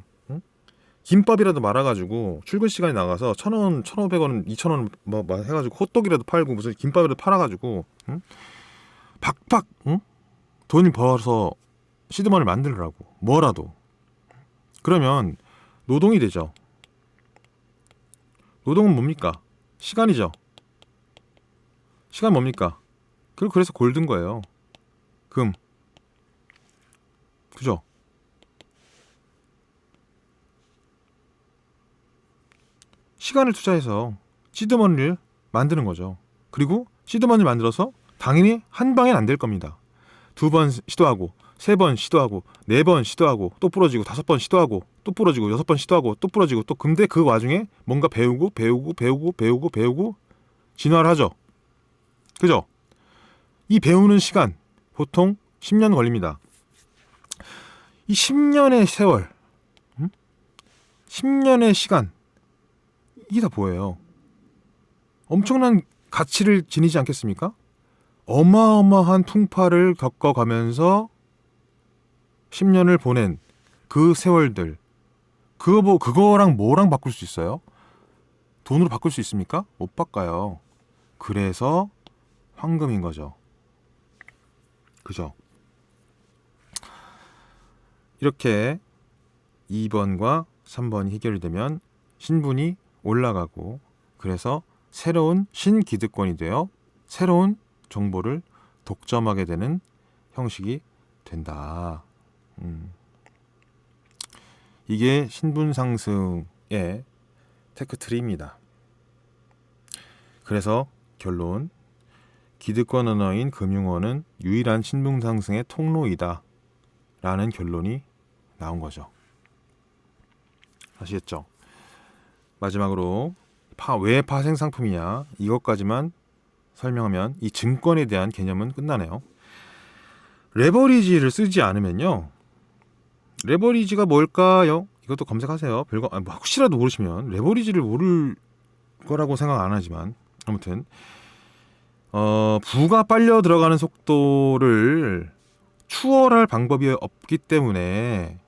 김밥이라도 말아가지고 출근 시간에 나가서 1,000원, 1,500원, 2,000원 해가지고 호떡이라도 팔고 무슨 김밥이라도 팔아가지고 박박 돈을 벌어서 시드머니를 만들라고 뭐라도. 그러면 노동이 되죠. 노동은 뭡니까? 시간이죠. 시간 뭡니까? 그래서 골든 거예요. 금. 그죠? 시간을 투자해서 시드머니를 만드는 거죠. 그리고 시드머니를 만들어서 당연히 한 방엔 안 될 겁니다. 2번 시도하고 3번 시도하고 4번 시도하고 또 부러지고 5번 시도하고 또 부러지고 6번 시도하고 또 부러지고 또 근데 그 와중에 뭔가 배우고 진화를 하죠. 그죠? 이 배우는 시간 보통 10년 걸립니다. 이 10년의 세월 10년의 시간 이게 다 뭐예요? 엄청난 가치를 지니지 않겠습니까? 어마어마한 풍파를 겪어가면서 10년을 보낸 그 세월들 그거랑 뭐랑 바꿀 수 있어요? 돈으로 바꿀 수 있습니까? 못 바꿔요. 그래서 황금인 거죠. 그죠? 이렇게 2번과 3번이 해결이 되면 신분이 올라가고 그래서 새로운 신기득권이 되어 새로운 정보를 독점하게 되는 형식이 된다. 이게 신분 상승의 테크트리입니다. 그래서 결론, 기득권 언어인 금융어는 유일한 신분 상승의 통로이다 라는 결론이 나온 거죠. 아시겠죠? 마지막으로 왜 파생 상품이냐 이것까지만 설명하면 이 증권에 대한 개념은 끝나네요. 레버리지를 쓰지 않으면요. 레버리지가 뭘까요? 이것도 검색하세요. 혹시라도 모르시면 레버리지를 모를 거라고 생각 안 하지만 아무튼 부가 빨려 들어가는 속도를 추월할 방법이 없기 때문에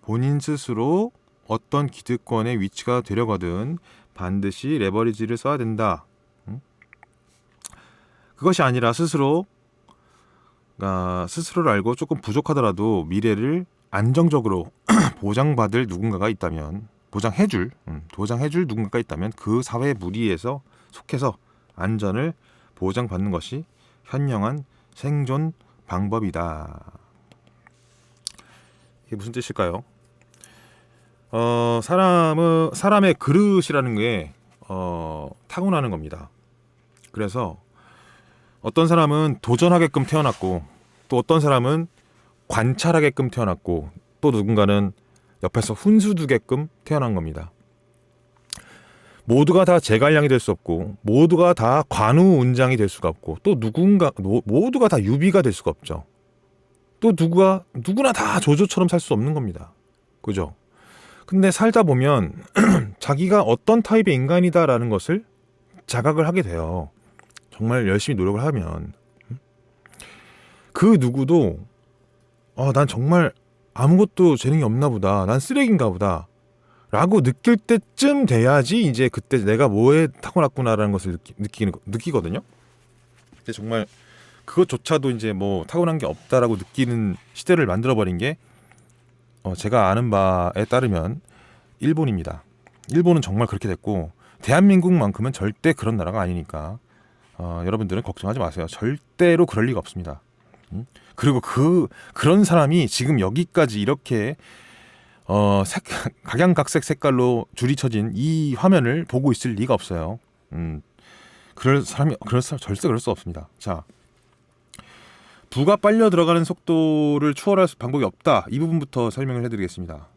본인 스스로 어떤 기득권의 위치가 되려거든 반드시 레버리지를 써야 된다. 그것이 아니라 스스로를 알고 조금 부족하더라도 미래를 안정적으로 보장받을 누군가가 있다면, 보장해줄 누군가가 있다면 그 사회 무리에서 속해서 안전을 보장받는 것이 현명한 생존 방법이다. 이게 무슨 뜻일까요? 사람의 그릇이라는 게 타고나는 겁니다. 그래서 어떤 사람은 도전하게끔 태어났고, 또 어떤 사람은 관찰하게끔 태어났고, 또 누군가는 옆에서 훈수 두게끔 태어난 겁니다. 모두가 다 제갈량이 될 수 없고, 모두가 다 관우운장이 될 수가 없고, 또 모두가 다 유비가 될 수가 없죠. 또 누구나 다 조조처럼 살 수 없는 겁니다. 그죠? 근데 살다 보면 자기가 어떤 타입의 인간이다라는 것을 자각을 하게 돼요. 정말 열심히 노력을 하면. 그 누구도 난 정말 아무것도 재능이 없나 보다, 난 쓰레기인가 보다 라고 느낄 때쯤 돼야지 이제 그때 내가 뭐에 타고났구나라는 것을 느끼거든요. 근데 정말 그것조차도 이제 뭐 타고난 게 없다라고 느끼는 시대를 만들어버린 게 제가 아는 바에 따르면 일본입니다. 일본은 정말 그렇게 됐고, 대한민국만큼은 절대 그런 나라가 아니니까 여러분들은 걱정하지 마세요. 절대로 그럴 리가 없습니다. 그리고 그런 사람이 지금 여기까지 이렇게 각양각색 색깔로 줄이 쳐진 이 화면을 보고 있을 리가 없어요. 절대 그럴 수 없습니다. 자, 부가 빨려 들어가는 속도를 추월할 방법이 없다. 이 부분부터 설명을 해드리겠습니다.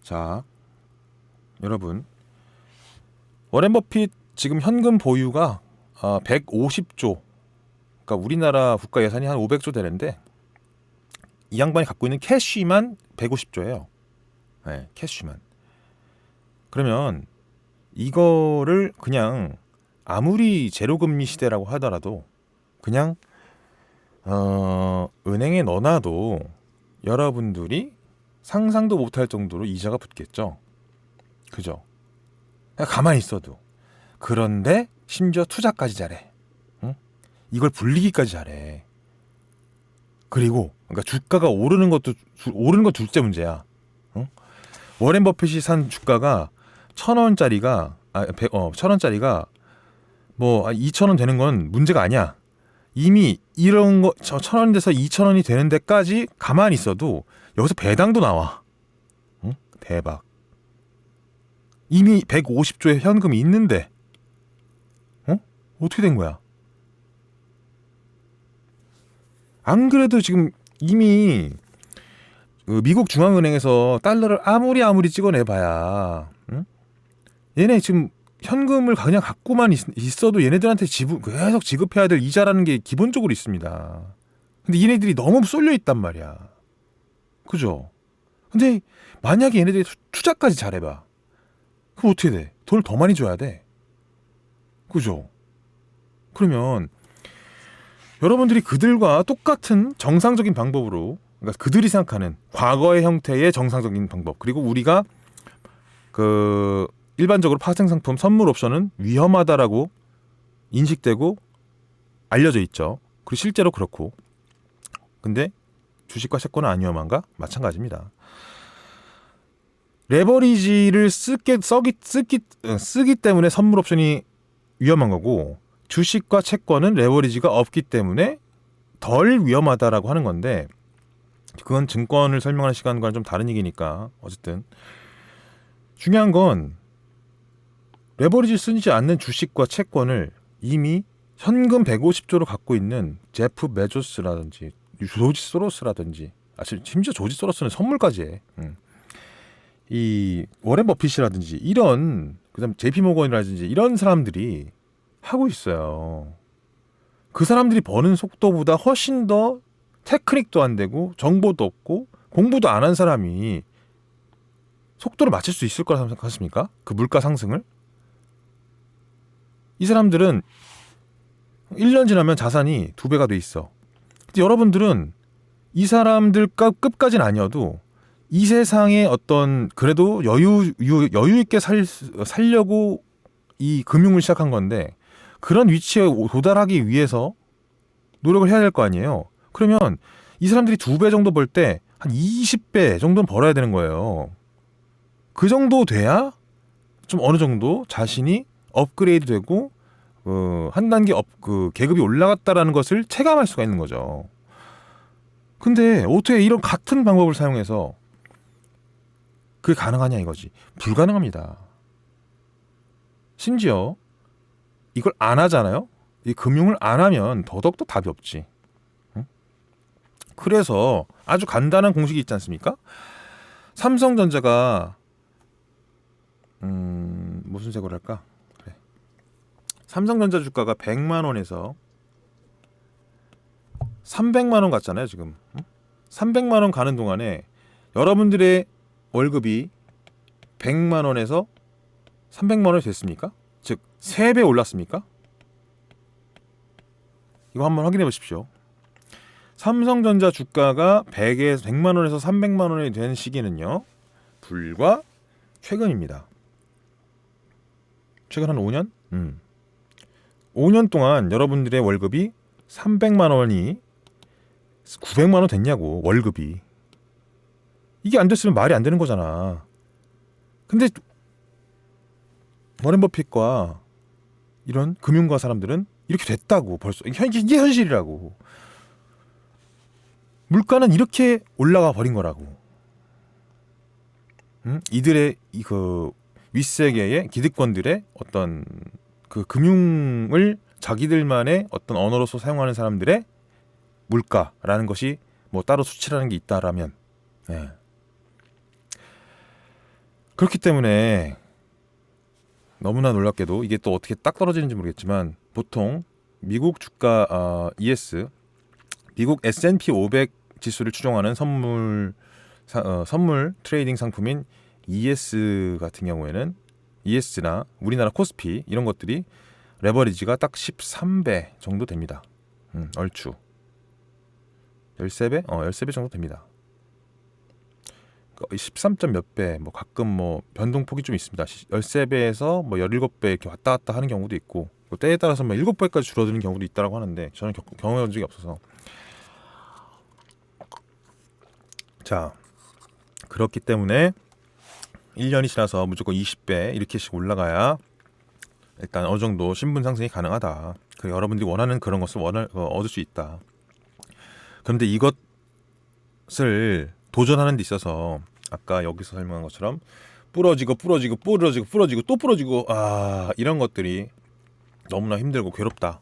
자, 여러분, 워렌 버핏 지금 현금 보유가 150조, 그러니까 우리나라 국가 예산이 한 500조 되는데 이 양반이 갖고 있는 캐시만 150조예요. 네, 캐시만. 그러면 이거를 그냥 아무리 제로금리 시대라고 하더라도 그냥 은행에 넣어놔도 여러분들이 상상도 못할 정도로 이자가 붙겠죠. 그죠? 그냥 가만히 있어도. 그런데 심지어 투자까지 잘해. 응? 이걸 불리기까지 잘해. 그리고 그러니까 주가가 오르는 건 둘째 문제야. 응? 워렌 버핏이 산 주가가 1,000원짜리가 1,000원짜리가 뭐 2,000원 되는 건 문제가 아니야. 이미 이런 거 1,000원 돼서 2,000원이 되는 데까지 가만히 있어도 여기서 배당도 나와. 응? 대박. 이미 150조의 현금이 있는데 어떻게 된 거야? 안 그래도 지금 이미 미국 중앙은행에서 달러를 아무리 찍어내봐야 얘네 지금 현금을 그냥 갖고만 있어도 얘네들한테 계속 지급해야 될 이자라는 게 기본적으로 있습니다. 근데 얘네들이 너무 쏠려 있단 말이야. 그죠? 근데 만약에 얘네들이 투자까지 잘해봐. 그럼 어떻게 돼? 돈을 더 많이 줘야 돼. 그죠? 그러면 여러분들이 그들과 똑같은 정상적인 방법으로, 그러니까 그들이 생각하는 과거의 형태의 정상적인 방법, 그리고 우리가 일반적으로 파생상품 선물 옵션은 위험하다라고 인식되고 알려져 있죠. 그리고 실제로 그렇고. 근데 주식과 채권은 안 위험한가? 마찬가지입니다. 레버리지를 쓰기 때문에 선물 옵션이 위험한 거고, 주식과 채권은 레버리지가 없기 때문에 덜 위험하다라고 하는 건데, 그건 증권을 설명하는 시간과는 좀 다른 얘기니까 어쨌든 중요한 건 레버리지 쓰지 않는 주식과 채권을 이미 현금 150조를 갖고 있는 제프 베조스라든지 조지 소로스라든지, 심지어 조지 소로스는 선물까지 해. 이 워렌 버핏이라든지 그다음 JP 모건이라든지 이런 사람들이 하고 있어요. 그 사람들이 버는 속도보다 훨씬 더 테크닉도 안 되고 정보도 없고 공부도 안 한 사람이 속도를 맞출 수 있을 거라고 생각하십니까? 그 물가 상승을? 이 사람들은 1년 지나면 자산이 2배가 돼 있어. 근데 여러분들은 이 사람들 급까지는 아니어도 이 세상에 어떤 그래도 여유 있게 살려고 이 금융을 시작한 건데 그런 위치에 도달하기 위해서 노력을 해야 될 거 아니에요. 그러면 이 사람들이 2배 정도 벌 때 한 20배 정도는 벌어야 되는 거예요. 그 정도 돼야 좀 어느 정도 자신이 업그레이드 되고 한 단계 계급이 올라갔다라는 것을 체감할 수가 있는 거죠. 근데 어떻게 이런 같은 방법을 사용해서 그게 가능하냐 이거지. 불가능합니다. 심지어 이걸 안 하잖아요. 이 금융을 안 하면 더더욱더 답이 없지. 응? 그래서 아주 간단한 공식이 있지 않습니까? 삼성전자가 무슨 색으로 할까? 그래. 삼성전자 주가가 100만 원에서 300만 원 갔잖아요, 지금. 응? 300만 원 가는 동안에 여러분들의 월급이 100만 원에서 300만 원이 됐습니까? 즉 3배 올랐습니까? 이거 한번 확인해 보십시오. 삼성전자 주가가 100만 원에서 300만 원이 된 시기는요. 불과 최근입니다. 최근 한 5년? 5년 동안 여러분들의 월급이 300만 원이 900만 원 됐냐고, 월급이. 이게 안 됐으면 말이 안 되는 거잖아. 근데 워렌 버핏과 이런 금융가 사람들은 이렇게 됐다고. 벌써 이게 현실이라고. 물가는 이렇게 올라가 버린 거라고. 이들의 그 윗세계의 기득권들의 어떤 그 금융을 자기들만의 어떤 언어로서 사용하는 사람들의 물가라는 것이 뭐 따로 수치라는 게 있다라면, 네. 그렇기 때문에 너무나 놀랍게도 이게 또 어떻게 딱 떨어지는지 모르겠지만 보통 미국 주가 ES, 미국 S&P 500 지수를 추종하는 선물 트레이딩 상품인 ES 같은 경우에는 ES나 우리나라 코스피 이런 것들이 레버리지가 딱 13배 정도 됩니다. 얼추 13배? 13배 정도 됩니다. 13점 몇 배, 뭐 가끔 뭐 변동폭이 좀 있습니다. 13배에서 뭐 17배 이렇게 왔다 갔다 하는 경우도 있고, 때에 따라서 뭐 7배까지 줄어드는 경우도 있다라고 하는데 저는 경험해본 적이 없어서. 자, 그렇기 때문에 1년이 지나서 무조건 20배 이렇게씩 올라가야 일단 어느 정도 신분 상승이 가능하다. 그리고 여러분들이 원하는 그런 것을 얻을 수 있다. 그런데 이것을 도전하는 데 있어서 아까 여기서 설명한 것처럼 부러지고 또 부러지고 이런 것들이 너무나 힘들고 괴롭다.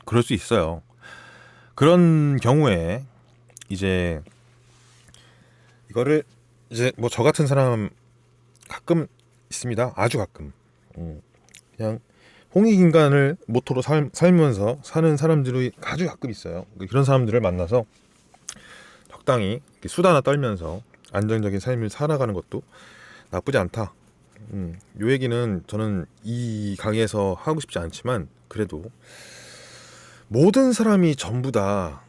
그럴 수 있어요. 그런 경우에 이제 이거를 이제 뭐 저 같은 사람 가끔 있습니다. 아주 가끔. 그냥 홍익인간을 모토로 살면서 사는 사람들이 아주 가끔 있어요. 그런 사람들을 만나서 적당히 수다나 떨면서 안정적인 삶을 살아가는 것도 나쁘지 않다. 요 얘기는 저는 이 강의에서 하고 싶지 않지만 그래도 모든 사람이 전부 다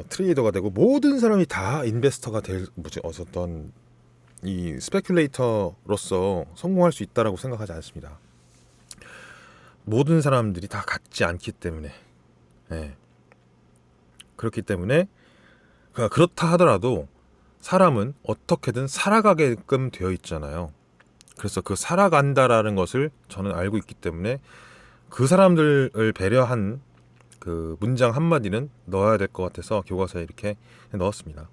트레이더가 되고 모든 사람이 다 인베스터가 될 어떤 이 스페큘레이터로서 성공할 수 있다라고 생각하지 않습니다. 모든 사람들이 다 같지 않기 때문에, 네. 그렇기 때문에 그렇다 하더라도 사람은 어떻게든 살아가게끔 되어 있잖아요. 그래서 그 살아간다라는 것을 저는 알고 있기 때문에 그 사람들을 배려한 그 문장 한마디는 넣어야 될 것 같아서 교과서에 이렇게 넣었습니다.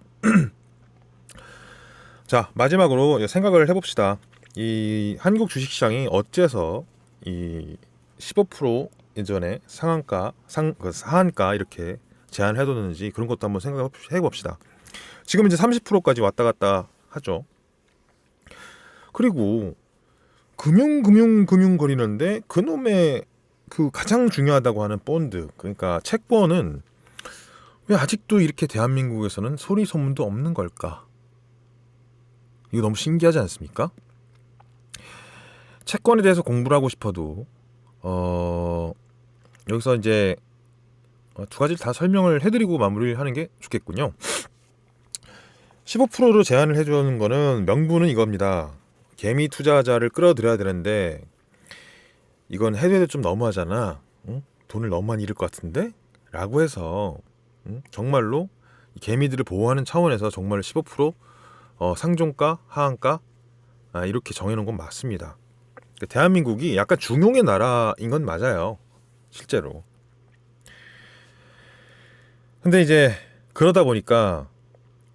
자, 마지막으로 생각을 해봅시다. 이 한국 주식시장이 어째서 이 15% 예전에 상한가 이렇게 제한해뒀는지 그런 것도 한번 생각해 봅시다. 지금 이제 30%까지 왔다 갔다 하죠. 그리고 금융 거리는데 그놈의 그 가장 중요하다고 하는 본드, 그러니까 채권은 왜 아직도 이렇게 대한민국에서는 소리 소문도 없는 걸까? 이거 너무 신기하지 않습니까? 채권에 대해서 공부를 하고 싶어도 여기서 이제 두 가지를 다 설명을 해드리고 마무리를 하는 게 좋겠군요. 15%로 제한을 해주는 거는 명분은 이겁니다. 개미 투자자를 끌어들여야 되는데 이건 해도 좀 너무하잖아. 응? 돈을 너무 많이 잃을 것 같은데? 라고 해서 정말로 개미들을 보호하는 차원에서 정말 15% 상종가, 하한가 이렇게 정해놓은 건 맞습니다. 그러니까 대한민국이 약간 중용의 나라인 건 맞아요. 실제로. 근데 이제 그러다 보니까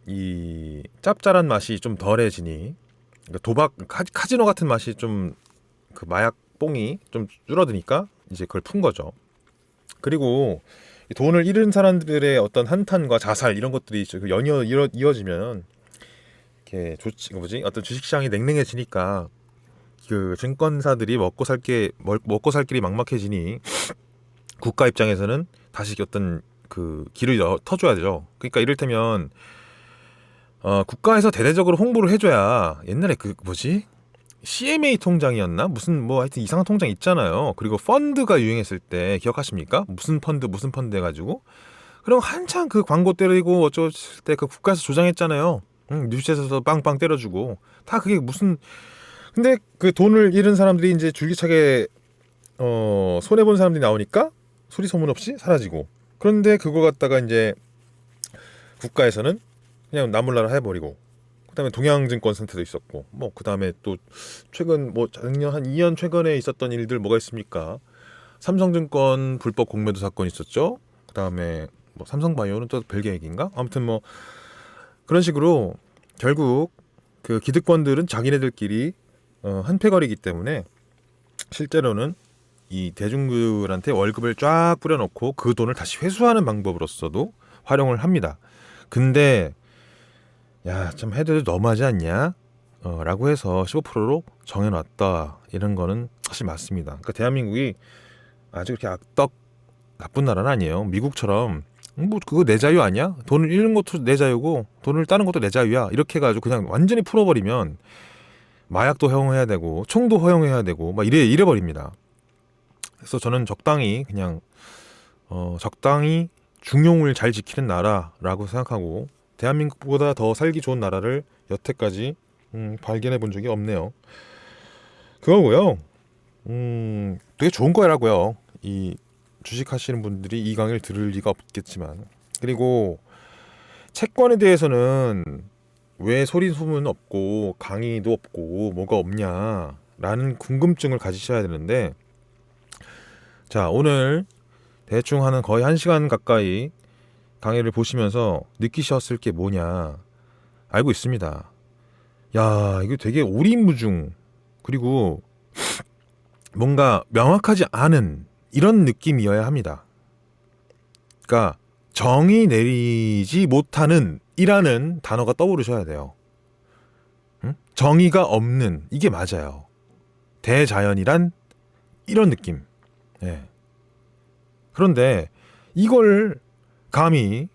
이 짭짤한 맛이 좀 덜해지니, 그러니까 도박 카지노 같은 맛이 좀, 그 마약 뽕이 좀 줄어드니까 이제 그걸 푼 거죠. 그리고 돈을 잃은 사람들의 어떤 한탄과 자살 이런 것들이 연이어 이어지면 이렇게 어떤 주식시장이 냉랭해지니까 그 증권사들이 먹고 살 길이 막막해지니 국가 입장에서는 다시 어떤 그 길을 터줘야 되죠. 그러니까 이를테면 국가에서 대대적으로 홍보를 해줘야, 옛날에 그 CMA 통장이었나? 무슨 하여튼 이상한 통장 있잖아요. 그리고 펀드가 유행했을 때 기억하십니까? 무슨 펀드 해가지고 그럼 한창 그 광고 때리고 어쩔 때 그 국가에서 조장했잖아요. 뉴스에서 빵빵 때려주고 다 그게 무슨. 근데 그 돈을 잃은 사람들이 이제 줄기차게 손해 본 사람들이 나오니까 소리 소문 없이 사라지고, 그런데 그거 갖다가 이제 국가에서는 그냥 나몰라라 해버리고, 그다음에 동양증권 사태도 있었고, 그다음에 또 최근 작년 한 2년 최근에 있었던 일들 뭐가 있습니까? 삼성증권 불법 공매도 사건 있었죠. 그다음에 삼성바이오는 또 별개 얘기인가? 아무튼 그런 식으로 결국 그 기득권들은 자기네들끼리 한패거리기 때문에 실제로는 이 대중들한테 월급을 쫙 뿌려놓고 그 돈을 다시 회수하는 방법으로서도 활용을 합니다. 근데 야, 좀 해도 너무하지 않냐? 라고 해서 15%로 정해놨다. 이런 거는 사실 맞습니다. 그러니까 대한민국이 아주 그렇게 악덕 나쁜 나라는 아니에요. 미국처럼 그거 내 자유 아니야? 돈을 잃는 것도 내 자유고 돈을 따는 것도 내 자유야. 이렇게 해가지고 그냥 완전히 풀어버리면 마약도 허용해야 되고 총도 허용해야 되고 이래 버립니다. 그래서 저는 적당히 그냥 적당히 중용을 잘 지키는 나라라고 생각하고, 대한민국보다 더 살기 좋은 나라를 여태까지 발견해 본 적이 없네요. 그거고요. 되게 좋은 거라고요. 이 주식하시는 분들이 이 강의를 들을 리가 없겠지만, 그리고 채권에 대해서는 왜 소리 소문 없고 강의도 없고 뭐가 없냐라는 궁금증을 가지셔야 되는데, 자, 오늘 대충 하는 거의 1시간 가까이 강의를 보시면서 느끼셨을 게 뭐냐, 알고 있습니다. 야, 이거 되게 오리무중, 그리고 뭔가 명확하지 않은 이런 느낌이어야 합니다. 그러니까 정의 내리지 못하는 이라는 단어가 떠오르셔야 돼요. 정의가 없는, 이게 맞아요. 대자연이란 이런 느낌. 네. 그런데 이걸 감히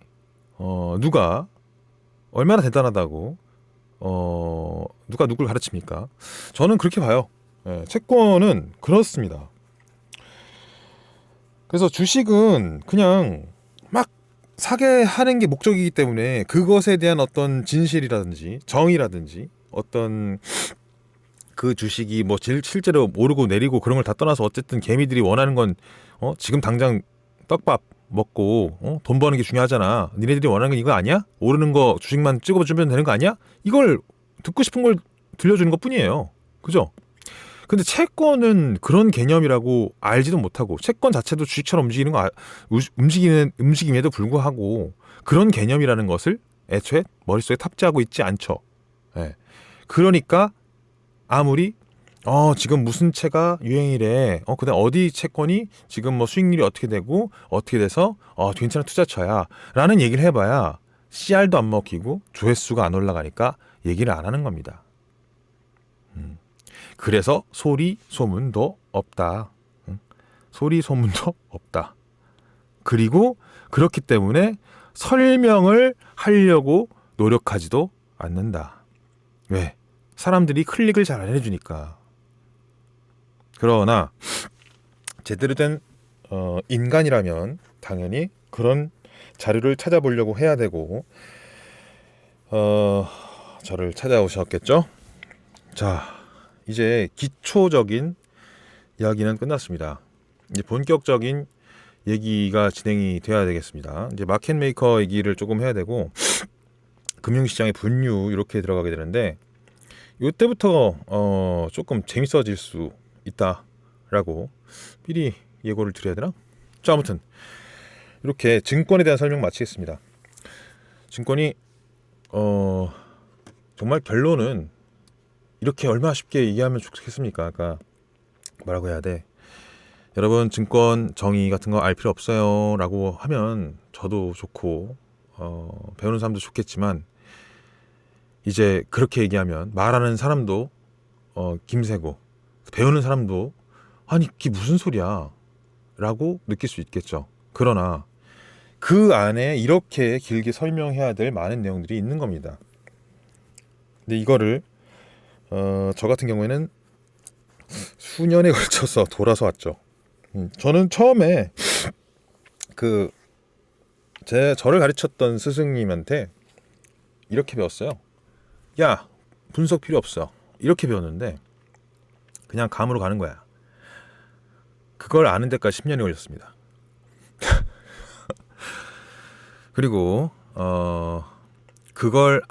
누가 얼마나 대단하다고 누가 누굴 가르칩니까? 저는 그렇게 봐요. 네, 채권은 그렇습니다. 그래서 주식은 그냥 막 사게 하는 게 목적이기 때문에 그것에 대한 어떤 진실이라든지 정의라든지 어떤 그 주식이 실제로 오르고 내리고 그런 걸 다 떠나서 어쨌든 개미들이 원하는 건 지금 당장 떡밥 먹고 돈 버는 게 중요하잖아. 니네들이 원하는 건 이거 아니야? 오르는 거 주식만 찍어주면 되는 거 아니야? 이걸 듣고 싶은 걸 들려주는 것 뿐이에요. 그죠? 근데 채권은 그런 개념이라고 알지도 못하고, 채권 자체도 주식처럼 움직이는 거 움직임에도 불구하고 그런 개념이라는 것을 애초에 머릿속에 탑재하고 있지 않죠. 네. 그러니까 아무리 지금 무슨 채가 유행이래, 그다음 어디 채권이 지금 수익률이 어떻게 되고 어떻게 돼서 괜찮은 투자처야 라는 얘기를 해봐야 CR도 안 먹히고 조회수가 안 올라가니까 얘기를 안 하는 겁니다. 그래서 소리 소문도 없다. 소리 소문도 없다. 그리고 그렇기 때문에 설명을 하려고 노력하지도 않는다. 왜? 사람들이 클릭을 잘 안 해주니까. 그러나 제대로 된 인간이라면 당연히 그런 자료를 찾아보려고 해야 되고 저를 찾아오셨겠죠? 자, 이제 기초적인 이야기는 끝났습니다. 이제 본격적인 얘기가 진행이 돼야 되겠습니다. 이제 마켓 메이커 얘기를 조금 해야 되고 금융시장의 분류 이렇게 들어가게 되는데 이때부터 조금 재밌어질 수 있다라고 미리 예고를 드려야 되나? 자, 아무튼 이렇게 증권에 대한 설명 마치겠습니다. 증권이 정말 결론은 이렇게 얼마나 쉽게 이해하면 좋겠습니까? 그러니까 뭐라고 해야 돼? 여러분 증권 정의 같은 거 알 필요 없어요 라고 하면 저도 좋고 배우는 사람도 좋겠지만 이제 그렇게 얘기하면 말하는 사람도 김새고 배우는 사람도 아니 이게 무슨 소리야 라고 느낄 수 있겠죠. 그러나 그 안에 이렇게 길게 설명해야 될 많은 내용들이 있는 겁니다. 근데 이거를 저 같은 경우에는 수년에 걸쳐서 돌아서 왔죠. 저는 처음에 저를 가르쳤던 스승님한테 이렇게 배웠어요. 야, 분석 필요 없어. 이렇게 배웠는데 그냥 감으로 가는 거야. 그걸 아는 데까지 10년이 걸렸습니다. 그리고 그걸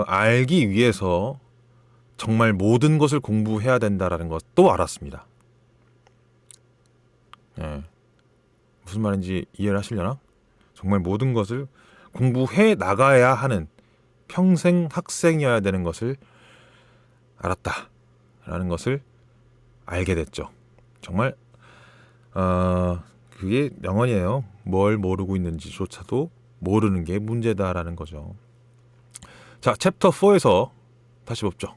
알기 위해서 정말 모든 것을 공부해야 된다라는 것도 알았습니다. 예. 무슨 말인지 이해를 하시려나? 정말 모든 것을 공부해 나가야 하는 평생 학생이어야 되는 것을 알았다라는 것을 알게 됐죠. 정말 그게 명언이에요. 뭘 모르고 있는지조차도 모르는 게 문제다라는 거죠. 자, 챕터 4에서 다시 뵙죠.